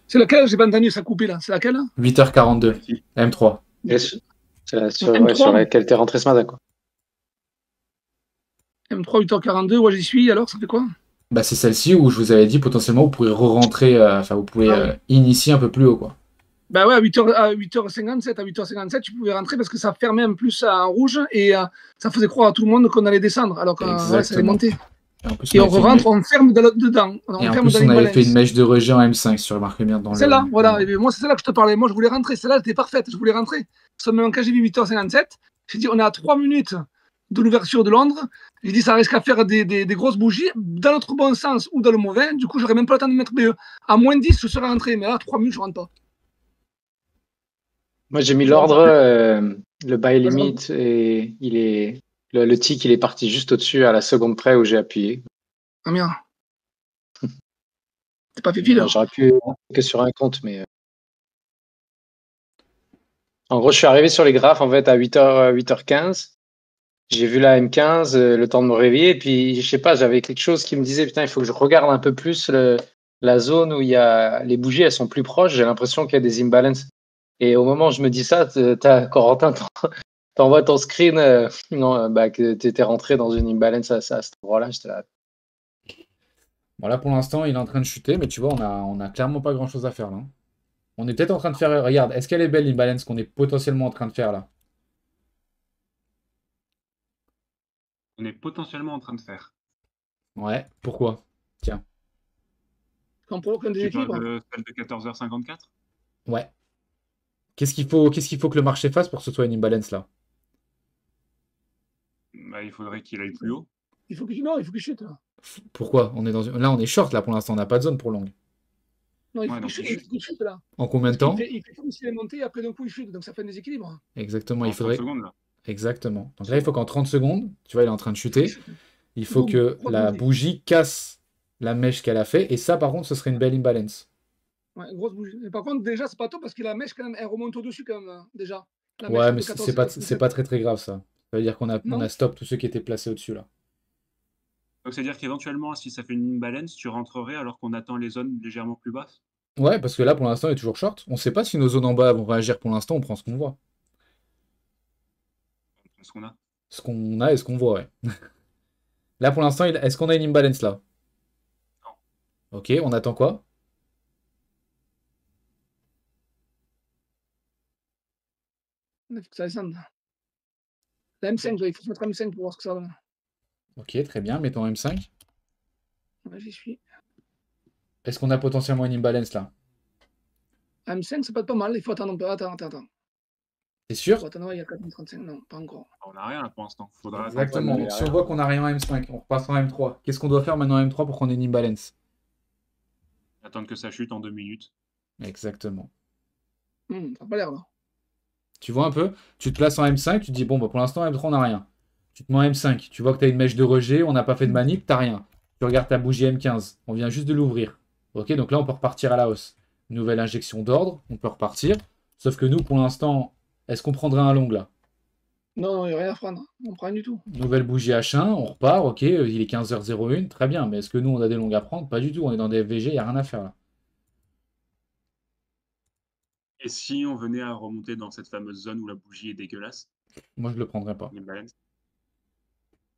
C'est laquelle? J'ai pas entendu, ça coupé là. C'est laquelle? 8h42, Celle-ci. M3. Ouais, sur laquelle t'es rentré ce matin, quoi. M3, 8h42, ouais, j'y suis, alors ça fait quoi? Bah, c'est celle-ci où je vous avais dit potentiellement vous pourrez re-rentrer, enfin vous pouvez Ah oui. initier un peu plus haut, quoi. Bah ouais, à 8h57, à 8h57, tu pouvais rentrer parce que ça fermait en plus en rouge et ça faisait croire à tout le monde qu'on allait descendre, alors que ouais, ça allait Exactement. monter. Et en plus, Et on on avait fait rentre, on ferme dedans. et On en ferme plus, dans on avait fait une l'imbalance. mèche de rejet en M5, si tu remarques bien dans le. Celle-là, voilà. Et moi, c'est celle-là que je te parlais. Moi, je voulais rentrer. Celle-là, elle était parfaite. Je voulais rentrer. Seulement, quand j'ai vu 8h57, j'ai dit, on est à 3 minutes de l'ouverture de Londres. J'ai dit, ça risque à faire des grosses bougies dans notre bon sens ou dans le mauvais. Du coup, j'aurais même pas le temps de mettre BE. À moins 10, je serais rentré. Mais là, à 3 minutes, je rentre pas. Moi, j'ai mis Je rentre l'ordre, pas. le buy Moi, je limit, rentre. et le tick, il est parti juste au-dessus à la seconde près où j'ai appuyé. Ah merde. T'es pas fait fil. J'aurais pu que sur un compte, mais en gros, je suis arrivé sur les graphes en fait à 8h15. J'ai vu la M15, le temps de me réveiller, et puis je sais pas, j'avais quelque chose qui me disait putain, il faut que je regarde un peu plus la zone où il y a les bougies, elles sont plus proches. J'ai l'impression qu'il y a des imbalances. Et au moment où je me dis ça, Corentin, t'envoies ton screen, non, bah, que t'étais rentré dans une imbalance à cet endroit-là. J'étais là. Bon, là, pour l'instant, il est en train de chuter, mais tu vois, on a clairement pas grand-chose à faire là. On est peut-être en train de faire. Regarde, est-ce qu'elle est belle l'imbalance qu'on est potentiellement en train de faire là? On est potentiellement en train de faire. Ouais, pourquoi? Tiens. On provoque un Tu parles déséquilibre. de celle de 14h54? Ouais. Qu'est-ce qu'il faut que le marché fasse pour que ce soit une imbalance là? Bah, il faudrait qu'il aille plus haut. Non, il faut qu'il chute. Là, Pourquoi? Là, on est short là pour l'instant, on n'a pas de zone pour long. non, il faut Ouais, qu'il donc chute, il chute. là. En combien de Parce qu'il temps? il fait comme s'il est monté et après d'un coup il chute. Donc ça fait un déséquilibre. Exactement, En il 30 faudrait. secondes, là. Exactement. Donc là, il faut qu'en 30 secondes, tu vois, il est en train de Il faut qu'il chuter. chute. Il faut Boum, que croix la montée. bougie casse la mèche qu'elle a fait. Et ça, par contre, ce serait une belle imbalance. Ouais, grosse bougie. Mais par contre, déjà, c'est pas top parce que la mèche, quand même, elle remonte au-dessus, quand même, déjà. La mèche Ouais, là, mais de c'est 14,57. pas très très grave ça. Ça veut dire qu'on a Non? stop tous ceux qui étaient placés au-dessus là. Donc, c'est-à-dire qu'éventuellement, si ça fait une imbalance, tu rentrerais alors qu'on attend les zones légèrement plus basses? Ouais, parce que là, pour l'instant, il est toujours short. On sait pas si nos zones en bas vont réagir pour l'instant. On prend ce qu'on voit. Ce qu'on a. Ce qu'on a et ce qu'on voit, ouais. Là, pour l'instant, est-ce qu'on a une imbalance là? Non. Ok, on attend quoi? Il faut que ça descende. La M5, il faut se mettre M5 pour voir ce que ça donne. Ok, très bien, mettons M5. Ouais, j'y suis. Est-ce qu'on a potentiellement une imbalance là? M5, ça peut être pas mal. Il faut attendre un peu. Attends. T'es Il sûr? faut attendre, il y a 4,35. Non, pas encore. On n'a rien là pour l'instant. Faudra attendre. Exactement. mais Donc si on rien. voit qu'on n'a rien en M5, on repasse en M3. Qu'est-ce qu'on doit faire maintenant en M3 pour qu'on ait une imbalance? Attendre que ça chute en 2 minutes. Exactement. Ça n'a pas l'air là. Tu vois un peu? Tu te places en M5, tu te dis, bon, bah, pour l'instant, M3, on n'a rien. Tu te mets en M5, tu vois que tu as une mèche de rejet, on n'a pas fait de manip, t'as rien. Tu regardes ta bougie M15, on vient juste de l'ouvrir. Ok, donc là, on peut repartir à la hausse. Nouvelle injection d'ordre, on peut repartir. Sauf que nous, pour l'instant, est-ce qu'on prendrait un long là? Non, il n'y a rien à prendre. On prend rien du tout. Nouvelle bougie H1, on repart, ok, il est 15h01, très bien. Mais est-ce que nous, on a des longues à prendre? Pas du tout, on est dans des FVG, il n'y a rien à faire là. Et si on venait à remonter dans cette fameuse zone où la bougie est dégueulasse, Moi, je le prendrais pas. l'imbalance,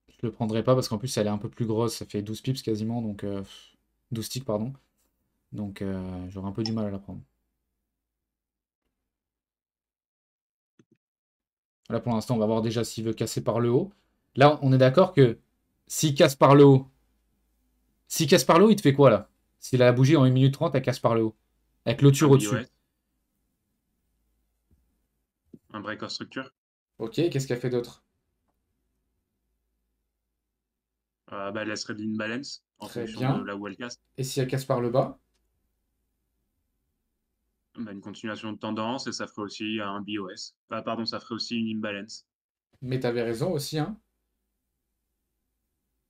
Je le prendrais pas parce qu'en plus, elle est un peu plus grosse, ça fait 12 pips quasiment, donc 12 ticks, pardon. Donc, j'aurais un peu du mal à la prendre. Là, pour l'instant, on va voir déjà s'il veut casser par le haut. Là, on est d'accord que s'il casse par le haut, il te fait quoi là? S'il a la bougie en 1 minute 30, elle casse par le haut. Elle clôture un au-dessus. BOS, un break of structure, Ok, qu'est-ce qu'elle fait d'autre? elle laisserait de l'imbalance en Très fonction de bien. là où elle casse. Et si elle casse par le bas? Une continuation de tendance et ça ferait aussi un BOS. Pardon, ça ferait aussi une imbalance. Mais t'avais raison aussi, hein.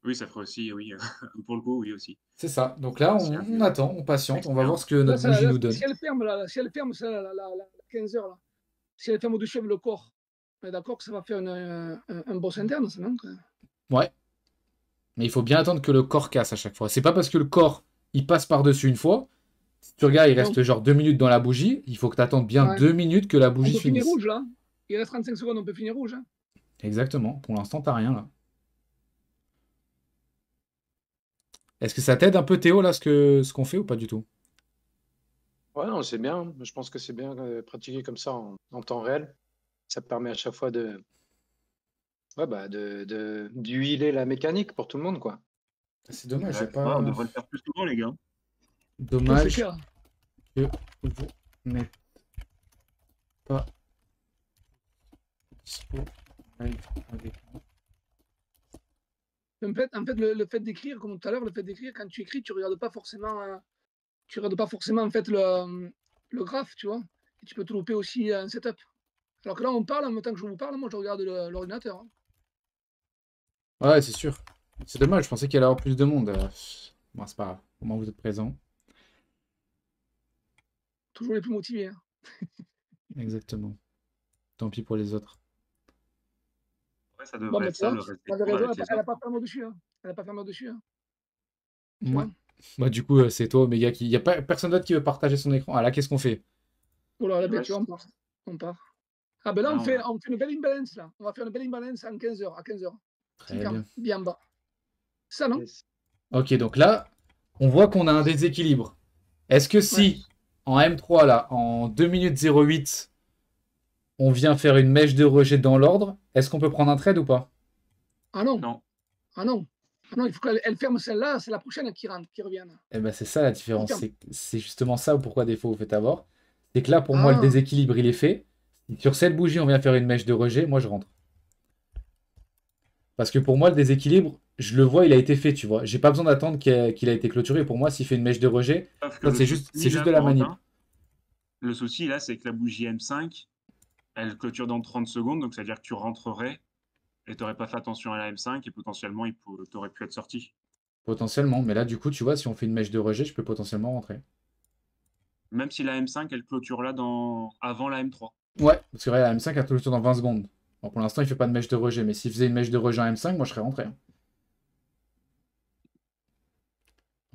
Oui, ça ferait aussi, oui, pour le coup, oui aussi. C'est ça. Donc là, Aussi un on BOS. attend, on patiente, on va voir ce que Là, notre bougie nous si donne. elle ferme, si elle ferme, c'est la 15 heures, là. Si elle ferme au-dessus avec le corps, on est d'accord que ça va faire un boss interne, ça, non? Ouais. Mais il faut bien attendre que le corps casse à chaque fois. C'est pas parce que le corps, il passe par-dessus une fois. Si tu regardes, il Donc, reste genre 2 minutes dans la bougie. Il faut que tu attendes bien ouais. 2 minutes que la On bougie peut se finir finisse. rouge, là. Il reste 35 secondes, on peut finir rouge. Hein. Exactement. Pour l'instant, t'as rien là. Est-ce que ça t'aide un peu, Théo, là, ce qu'on fait ou pas du tout? Ouais, non, c'est bien. Je pense que c'est bien pratiquer comme ça en temps réel. Ça permet à chaque fois ouais, d'huiler la mécanique pour tout le monde, quoi. C'est dommage, j'ai Ouais, on pas. devrait le faire plus souvent, les gars. Ouais, c'est Dommage clair. que vous n'êtes pas dispo live avec nous. En fait, le fait d'écrire, comme tout à l'heure, le fait d'écrire, quand tu écris, tu regardes pas forcément, en fait le graphe, tu vois. Et tu peux te louper aussi un setup. Alors que là, on parle, en même temps que je vous parle, moi, je regarde l'ordinateur. Hein. Ouais, c'est sûr. C'est dommage, je pensais qu'il y allait avoir plus de monde. Bon, c'est pas grave. Au moins, vous êtes présents. Toujours les plus motivés. Hein. Exactement. Tant pis pour les autres. Ouais, ça Bon, devrait mais être tu ça, vois, le reste des elle avait tours raison, avec les elle n'a autres. pas fermé au-dessus. Hein. Elle n'a pas fermé au-dessus. Hein. Tu Ouais. vois. Bah, du coup, c'est toi, Omega, qui. Il n'y a pas personne d'autre qui veut partager son écran. Ah là, qu'est-ce qu'on fait? Voilà, là, Il ben, tu vois, reste. on part. On part. Ah ben là, Là, on fait une belle imbalance, là. On va faire une belle imbalance en 15 heures, à 15 heures. Qui Très ferme bien. bien bas. Ça, non? Yes. Ok, donc là, on voit qu'on a un déséquilibre. Est-ce que Ouais. si, en M3, là, en 2 minutes 08, on vient faire une mèche de rejet dans l'ordre, est-ce qu'on peut prendre un trade ou pas? Ah non. non. Ah non. Ah non, il faut qu'elle ferme celle-là, c'est la prochaine qui rentre, qui revient. Eh ben, c'est ça la Qui différence. ferme. C'est justement ça pourquoi des fois vous faites avoir. C'est que là, pour moi, le Ah, déséquilibre, il est fait. Sur cette bougie, on vient faire une mèche de rejet, moi je rentre. Parce que pour moi, le déséquilibre, je le vois, il a été fait, tu vois. J'ai pas besoin d'attendre qu'il a été clôturé. Pour moi, s'il fait une mèche de rejet, Sauf que ça le c'est souci, juste là, de la manip. Corentin, le souci, là, c'est que la bougie M5, elle clôture dans 30 secondes, donc c'est-à-dire que tu rentrerais et tu n'aurais pas fait attention à la M5 et potentiellement, tu aurais pu être sorti. Potentiellement. Mais là, du coup, tu vois, si on fait une mèche de rejet, je peux potentiellement rentrer. Même si la M5, elle clôture là avant la M3. Ouais, parce que ouais, la M5 a clôture dans 20 secondes. Bon, pour l'instant, il fait pas de mèche de rejet, mais s'il faisait une mèche de rejet en M5, moi je serais rentré. Donc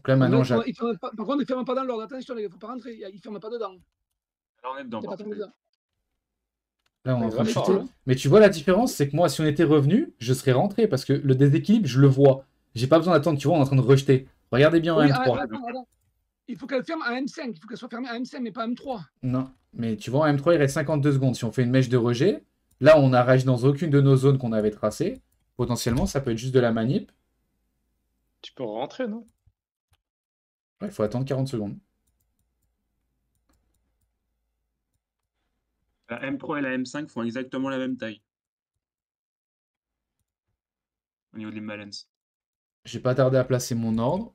là, mais là, maintenant, j'attends. par contre, il ne ferme pas dans l'ordre. Attention, il ne faut pas rentrer. Il ne ferme pas dedans. Alors on est dedans, Il n'est pas par tombé contre. dedans. Là, on est en Il train va de fort, chuter. là. Mais tu vois la différence, c'est que moi, si on était revenu, je serais rentré parce que le déséquilibre, je le vois. J'ai pas besoin d'attendre, tu vois, on est en train de rejeter. Regardez bien en Oui, M3. attends. Il faut qu'elle ferme à M5. Il faut qu'elle soit fermée à M5, mais pas à M3. Non, mais tu vois, en M3, il reste 52 secondes. Si on fait une mèche de rejet, là, on n'arrache dans aucune de nos zones qu'on avait tracées. Potentiellement, ça peut être juste de la manip. Tu peux rentrer, non? Ouais, il faut attendre 40 secondes. La M3 et la M5 font exactement la même taille au niveau de l'imbalance. balance. J'ai pas tardé à placer mon ordre.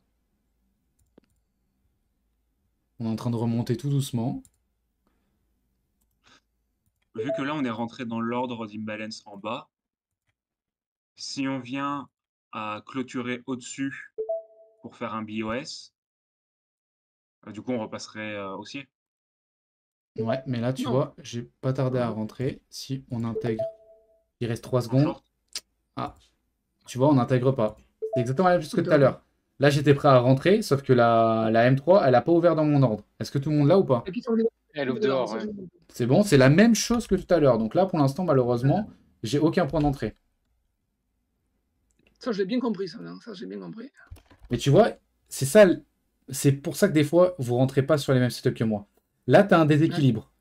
On est en train de remonter tout doucement. Vu que là, on est rentré dans l'ordre d'imbalance en bas, si on vient à clôturer au-dessus pour faire un BOS, du coup, on repasserait haussier. Ouais, mais là, tu Non. vois, j'ai pas tardé à rentrer. Si on intègre, il reste 3 En secondes. short. Ah, tu vois, on n'intègre pas. C'est exactement la même chose que tout à l'heure. Là, j'étais prêt à rentrer, sauf que la M3, elle a pas ouvert dans mon ordre. Est-ce que tout le monde l'a ou pas? Et puis, on est- Elle ouvre dehors, ouais. C'est bon, c'est la même chose que tout à l'heure. Donc là, pour l'instant, malheureusement, j'ai aucun point d'entrée. Ça, j'ai bien compris, ça. Non, ça, j'ai bien compris. Mais tu vois, c'est ça, c'est pour ça que des fois, vous rentrez pas sur les mêmes setups que moi. Là, tu as un déséquilibre.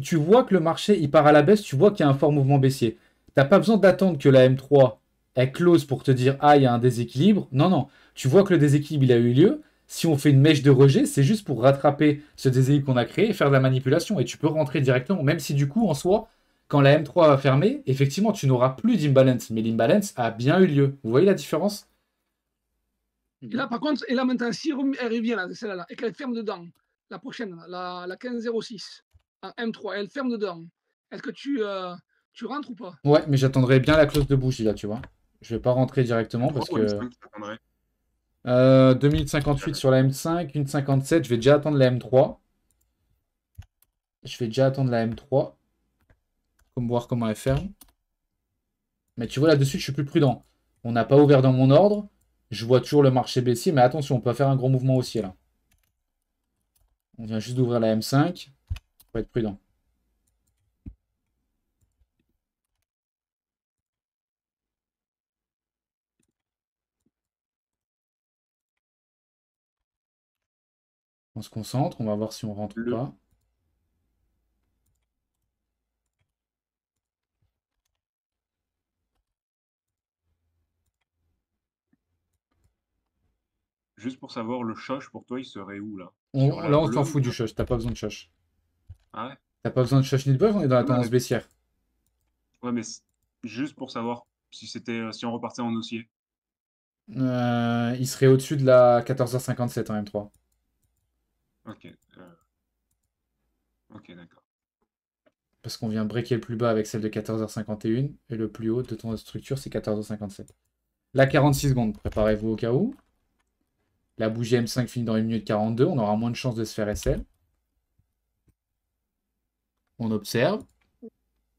Tu vois que le marché, il part à la baisse, tu vois qu'il y a un fort mouvement baissier. T'as pas besoin d'attendre que la M3 elle close pour te dire ah, il y a un déséquilibre. Non, non. Tu vois que le déséquilibre, il a eu lieu. Si on fait une mèche de rejet, c'est juste pour rattraper ce déséquilibre qu'on a créé et faire de la manipulation. Et tu peux rentrer directement, même si du coup, en soi, quand la M3 va fermer, effectivement, tu n'auras plus d'imbalance. Mais l'imbalance a bien eu lieu. Vous voyez la différence? Et là, par contre, et là, maintenant, si elle revient, là, celle-là, et qu'elle ferme dedans, la prochaine, la 1506, en M3, elle ferme dedans, est-ce que tu rentres ou pas? Ouais, mais j'attendrai bien la clause de bougie là, tu vois. Je vais pas rentrer directement parce Trois ou que M5, tu attendrais. 2058 sur la M5, une 57, je vais déjà attendre la M3. Je vais déjà attendre la M3. Comme voir comment elle ferme. Mais tu vois là-dessus, je suis plus prudent. On n'a pas ouvert dans mon ordre. Je vois toujours le marché baissier, mais attention, on peut faire un gros mouvement haussier là. On vient juste d'ouvrir la M5. Faut être prudent. On se concentre, on va voir si on rentre ou pas. Juste pour savoir, le shosh, pour toi, il serait où, là? Là, on s'en fout du shosh. T'as pas besoin de shosh. Ah ouais? T'as pas besoin de shosh ni de buff, on est dans la tendance baissière. Ouais, mais juste pour savoir si si on repartait en haussier. Il serait au-dessus de la 14h57 en M3. Ok. Ok, d'accord. Parce qu'on vient breaker le plus bas avec celle de 14h51 et le plus haut de ton structure c'est 14h57. Là 46 secondes, préparez-vous au cas où. La bougie M5 finit dans 1 minute 42, on aura moins de chances de se faire SL. On observe.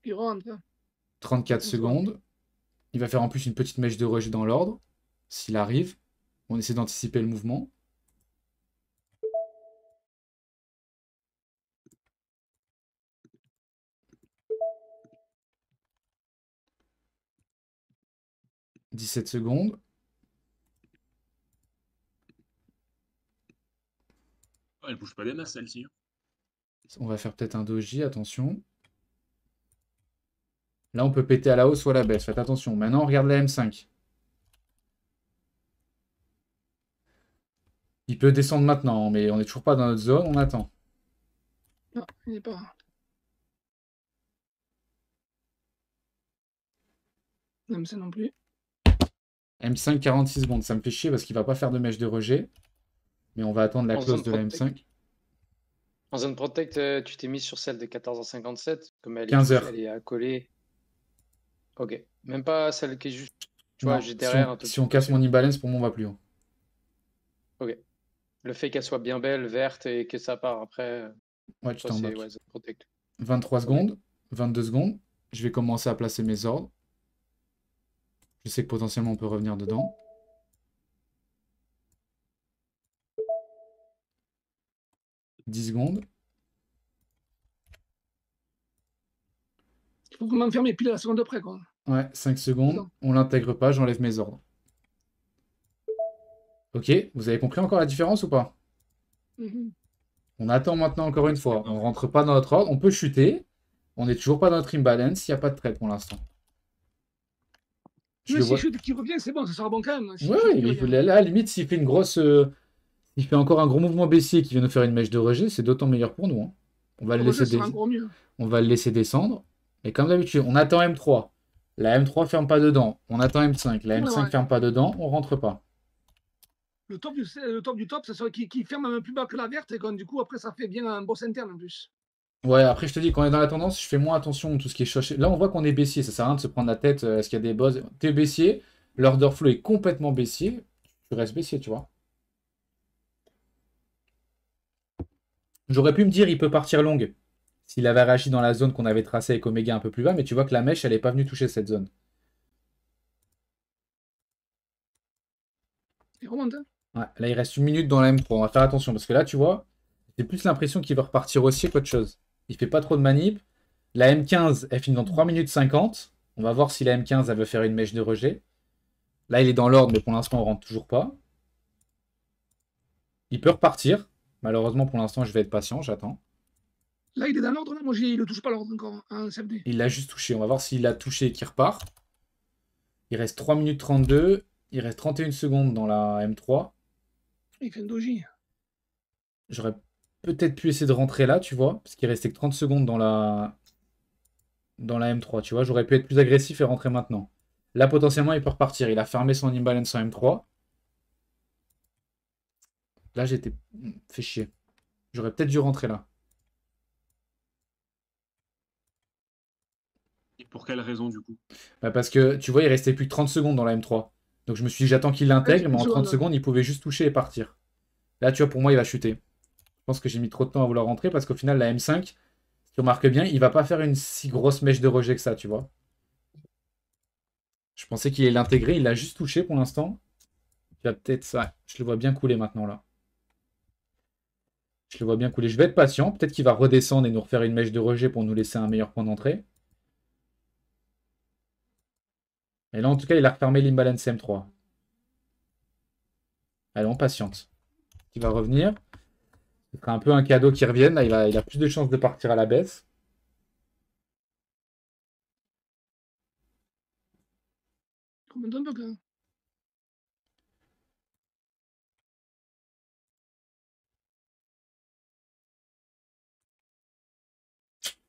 Il rentre. 34 secondes. Il va faire en plus une petite mèche de rejet dans l'ordre. S'il arrive. On essaie d'anticiper le mouvement. « 17 secondes. Elle bouge pas des masses, celle-ci. On va faire peut-être un doji, attention. Là, on peut péter à la hausse ou à la baisse. Faites attention. Maintenant, on regarde la M5. Il peut descendre maintenant, mais on n'est toujours pas dans notre zone. On attend. Non, il n'est pas. M5 non plus. M5, 46 secondes. Ça me fait chier parce qu'il va pas faire de mèche de rejet. Mais on va attendre la clause de la M5. En zone protect, tu t'es mis sur celle de 14h57. Comme elle 15 est, heures. elle est accolée. Ok. Même pas celle qui est juste. Tu Non, vois, juste derrière. si on casse mon imbalance, pour moi, on va plus haut. Ok. Le fait qu'elle soit bien belle, verte et que ça part après. Ouais, tu Ça, t'en c'est bats. zone protect. 23 secondes. 22 secondes. Je vais commencer à placer mes ordres. Je sais que potentiellement, on peut revenir dedans. « 10 secondes. Il faut vraiment fermer pile à la seconde après, quoi. Ouais, 5 secondes. On l'intègre pas, j'enlève mes ordres. Ok, vous avez compris encore la différence ou pas? On attend maintenant encore une fois. On rentre pas dans notre ordre. On peut chuter. On n'est toujours pas dans notre imbalance. Il n'y a pas de trade pour l'instant. Mais si chute qui revient, c'est bon, ça sera bon quand même. Oui, mais là, à la limite, s'il fait une grosse. Il fait encore un gros mouvement baissier qui vient nous faire une mèche de rejet, c'est d'autant meilleur pour nous. Hein. On va le laisser descendre. Et comme d'habitude, on attend M3. La M3 ferme pas dedans. On attend M5. La M5 ferme pas dedans. On rentre pas. Le top du top, c'est celui qui ferme un peu plus bas que la verte et quand, du coup, après, ça fait bien un boss interne en plus. Ouais, après, je te dis, quand on est dans la tendance, je fais moins attention à tout ce qui est choché. Là, on voit qu'on est baissier. Ça sert à rien de se prendre la tête. Est-ce qu'il y a des boss? T'es baissier. L'order flow est complètement baissier. Tu restes baissier, tu vois. J'aurais pu me dire, il peut partir longue. S'il avait réagi dans la zone qu'on avait tracée avec Omega un peu plus bas, mais tu vois que la mèche, elle est pas venue toucher cette zone. Il remonte, hein. Ouais, là, il reste une minute dans la M3. On va faire attention parce que là, tu vois, j'ai plus l'impression qu'il va repartir aussi qu'autre chose. Il fait pas trop de manip. La M15, elle finit dans 3 minutes 50. On va voir si la M15, elle veut faire une mèche de rejet. Là, il est dans l'ordre, mais pour l'instant, on rentre toujours pas. Il peut repartir. Malheureusement, pour l'instant, je vais être patient, j'attends. Là, il est dans l'ordre, là. Moi, il ne touche pas l'ordre encore, en CFD. Il l'a juste touché. On va voir s'il l'a touché et qu'il repart. Il reste 3 minutes 32. Il reste 31 secondes dans la M3. Il fait un doji. J'aurais peut-être pu essayer de rentrer là, tu vois, parce qu'il restait que 30 secondes dans la M3, tu vois. J'aurais pu être plus agressif et rentrer maintenant. Là, potentiellement, il peut repartir. Il a fermé son imbalance en M3. Là, j'étais fait chier. J'aurais peut-être dû rentrer là. Et pour quelle raison, du coup? Bah, parce que, tu vois, il restait plus que 30 secondes dans la M3. Donc je me suis dit, j'attends qu'il l'intègre, mais en 30 secondes, il pouvait juste toucher et partir. Là, tu vois, pour moi, il va chuter. Je pense que j'ai mis trop de temps à vouloir rentrer parce qu'au final, la M5, si tu remarques bien, il va pas faire une si grosse mèche de rejet que ça, tu vois. Je pensais qu'il allait l'intégrer, il l'a juste touché pour l'instant. Il va peut-être ça. Je le vois bien couler maintenant là. Je le vois bien couler. Je vais être patient. Peut-être qu'il va redescendre et nous refaire une mèche de rejet pour nous laisser un meilleur point d'entrée. Et là, en tout cas, il a refermé l'imbalance M3. Allez, on patiente. Il va revenir. Ce sera un peu un cadeau qui revienne. Là, il a plus de chances de partir à la baisse. Remonte un peu, quand même.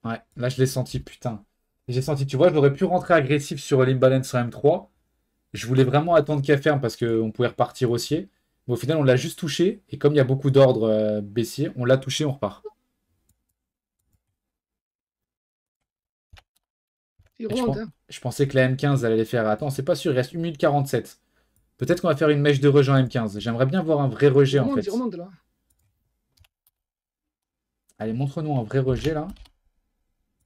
Ouais, là, je l'ai senti, putain. J'ai senti, tu vois, j'aurais pu rentrer agressif sur l'imbalance en M3. Je voulais vraiment attendre qu'elle ferme parce qu'on pouvait repartir haussier. Mais au final, on l'a juste touché. Et comme il y a beaucoup d'ordres baissiers, on l'a touché, on repart. Il remonte, hein. Je pensais que la M15 elle allait faire. Attends, c'est pas sûr, il reste 1 minute 47. Peut-être qu'on va faire une mèche de rejet en M15. J'aimerais bien voir un vrai rejet en fait. Il remonte là. Allez, montre-nous un vrai rejet là.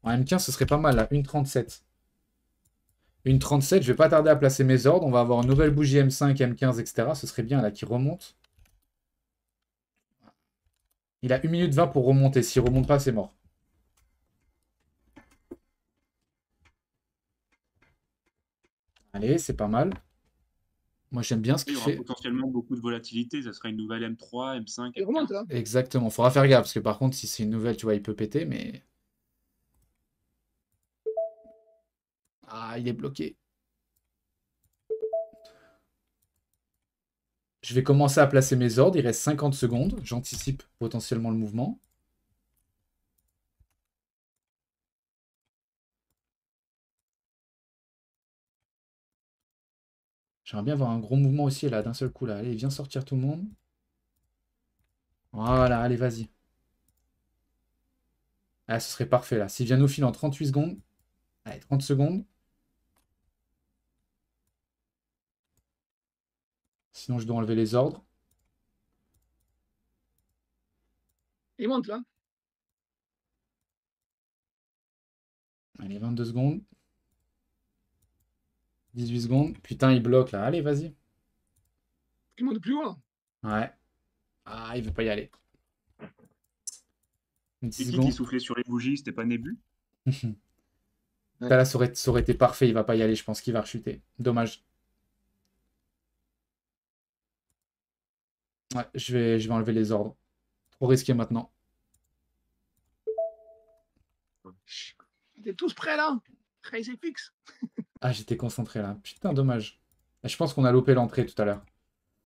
En M15, ce serait pas mal là. 1,37. 1,37, je vais pas tarder à placer mes ordres. On va avoir une nouvelle bougie M5, M15, etc. Ce serait bien là qui remonte. Il a 1 minute 20 pour remonter. S'il remonte pas, c'est mort. Allez, c'est pas mal. Moi, j'aime bien ce Il y qu'il aura fait. potentiellement beaucoup de volatilité. Ça sera une nouvelle M3, M5, Il remonte M15. là. Exactement. Faudra faire gaffe parce que par contre, si c'est une nouvelle, tu vois, il peut péter, mais. Ah, il est bloqué. Je vais commencer à placer mes ordres. Il reste 50 secondes. J'anticipe potentiellement le mouvement. J'aimerais bien avoir un gros mouvement aussi là, d'un seul coup là. Allez, viens sortir tout le monde. Voilà, allez, vas-y. Ah, ce serait parfait là. S'il vient nous filer en 38 secondes. Allez, 30 secondes. Sinon, je dois enlever les ordres. Il monte là. Allez, 22 secondes. 18 secondes. Putain, il bloque là. Allez, vas-y. Il monte plus haut là. Ouais. Ah, il veut pas y aller. C'est 10 qui secondes. soufflait sur les bougies? C'était pas Nébu? Là, ça aurait été parfait. Il va pas y aller. Je pense qu'il va rechuter. Dommage. Ouais, je vais enlever les ordres. Trop risqué maintenant. T'es tous prêts là. Raise fixe. Ah, j'étais concentré là. Putain, dommage. Je pense qu'on a loupé l'entrée tout à l'heure.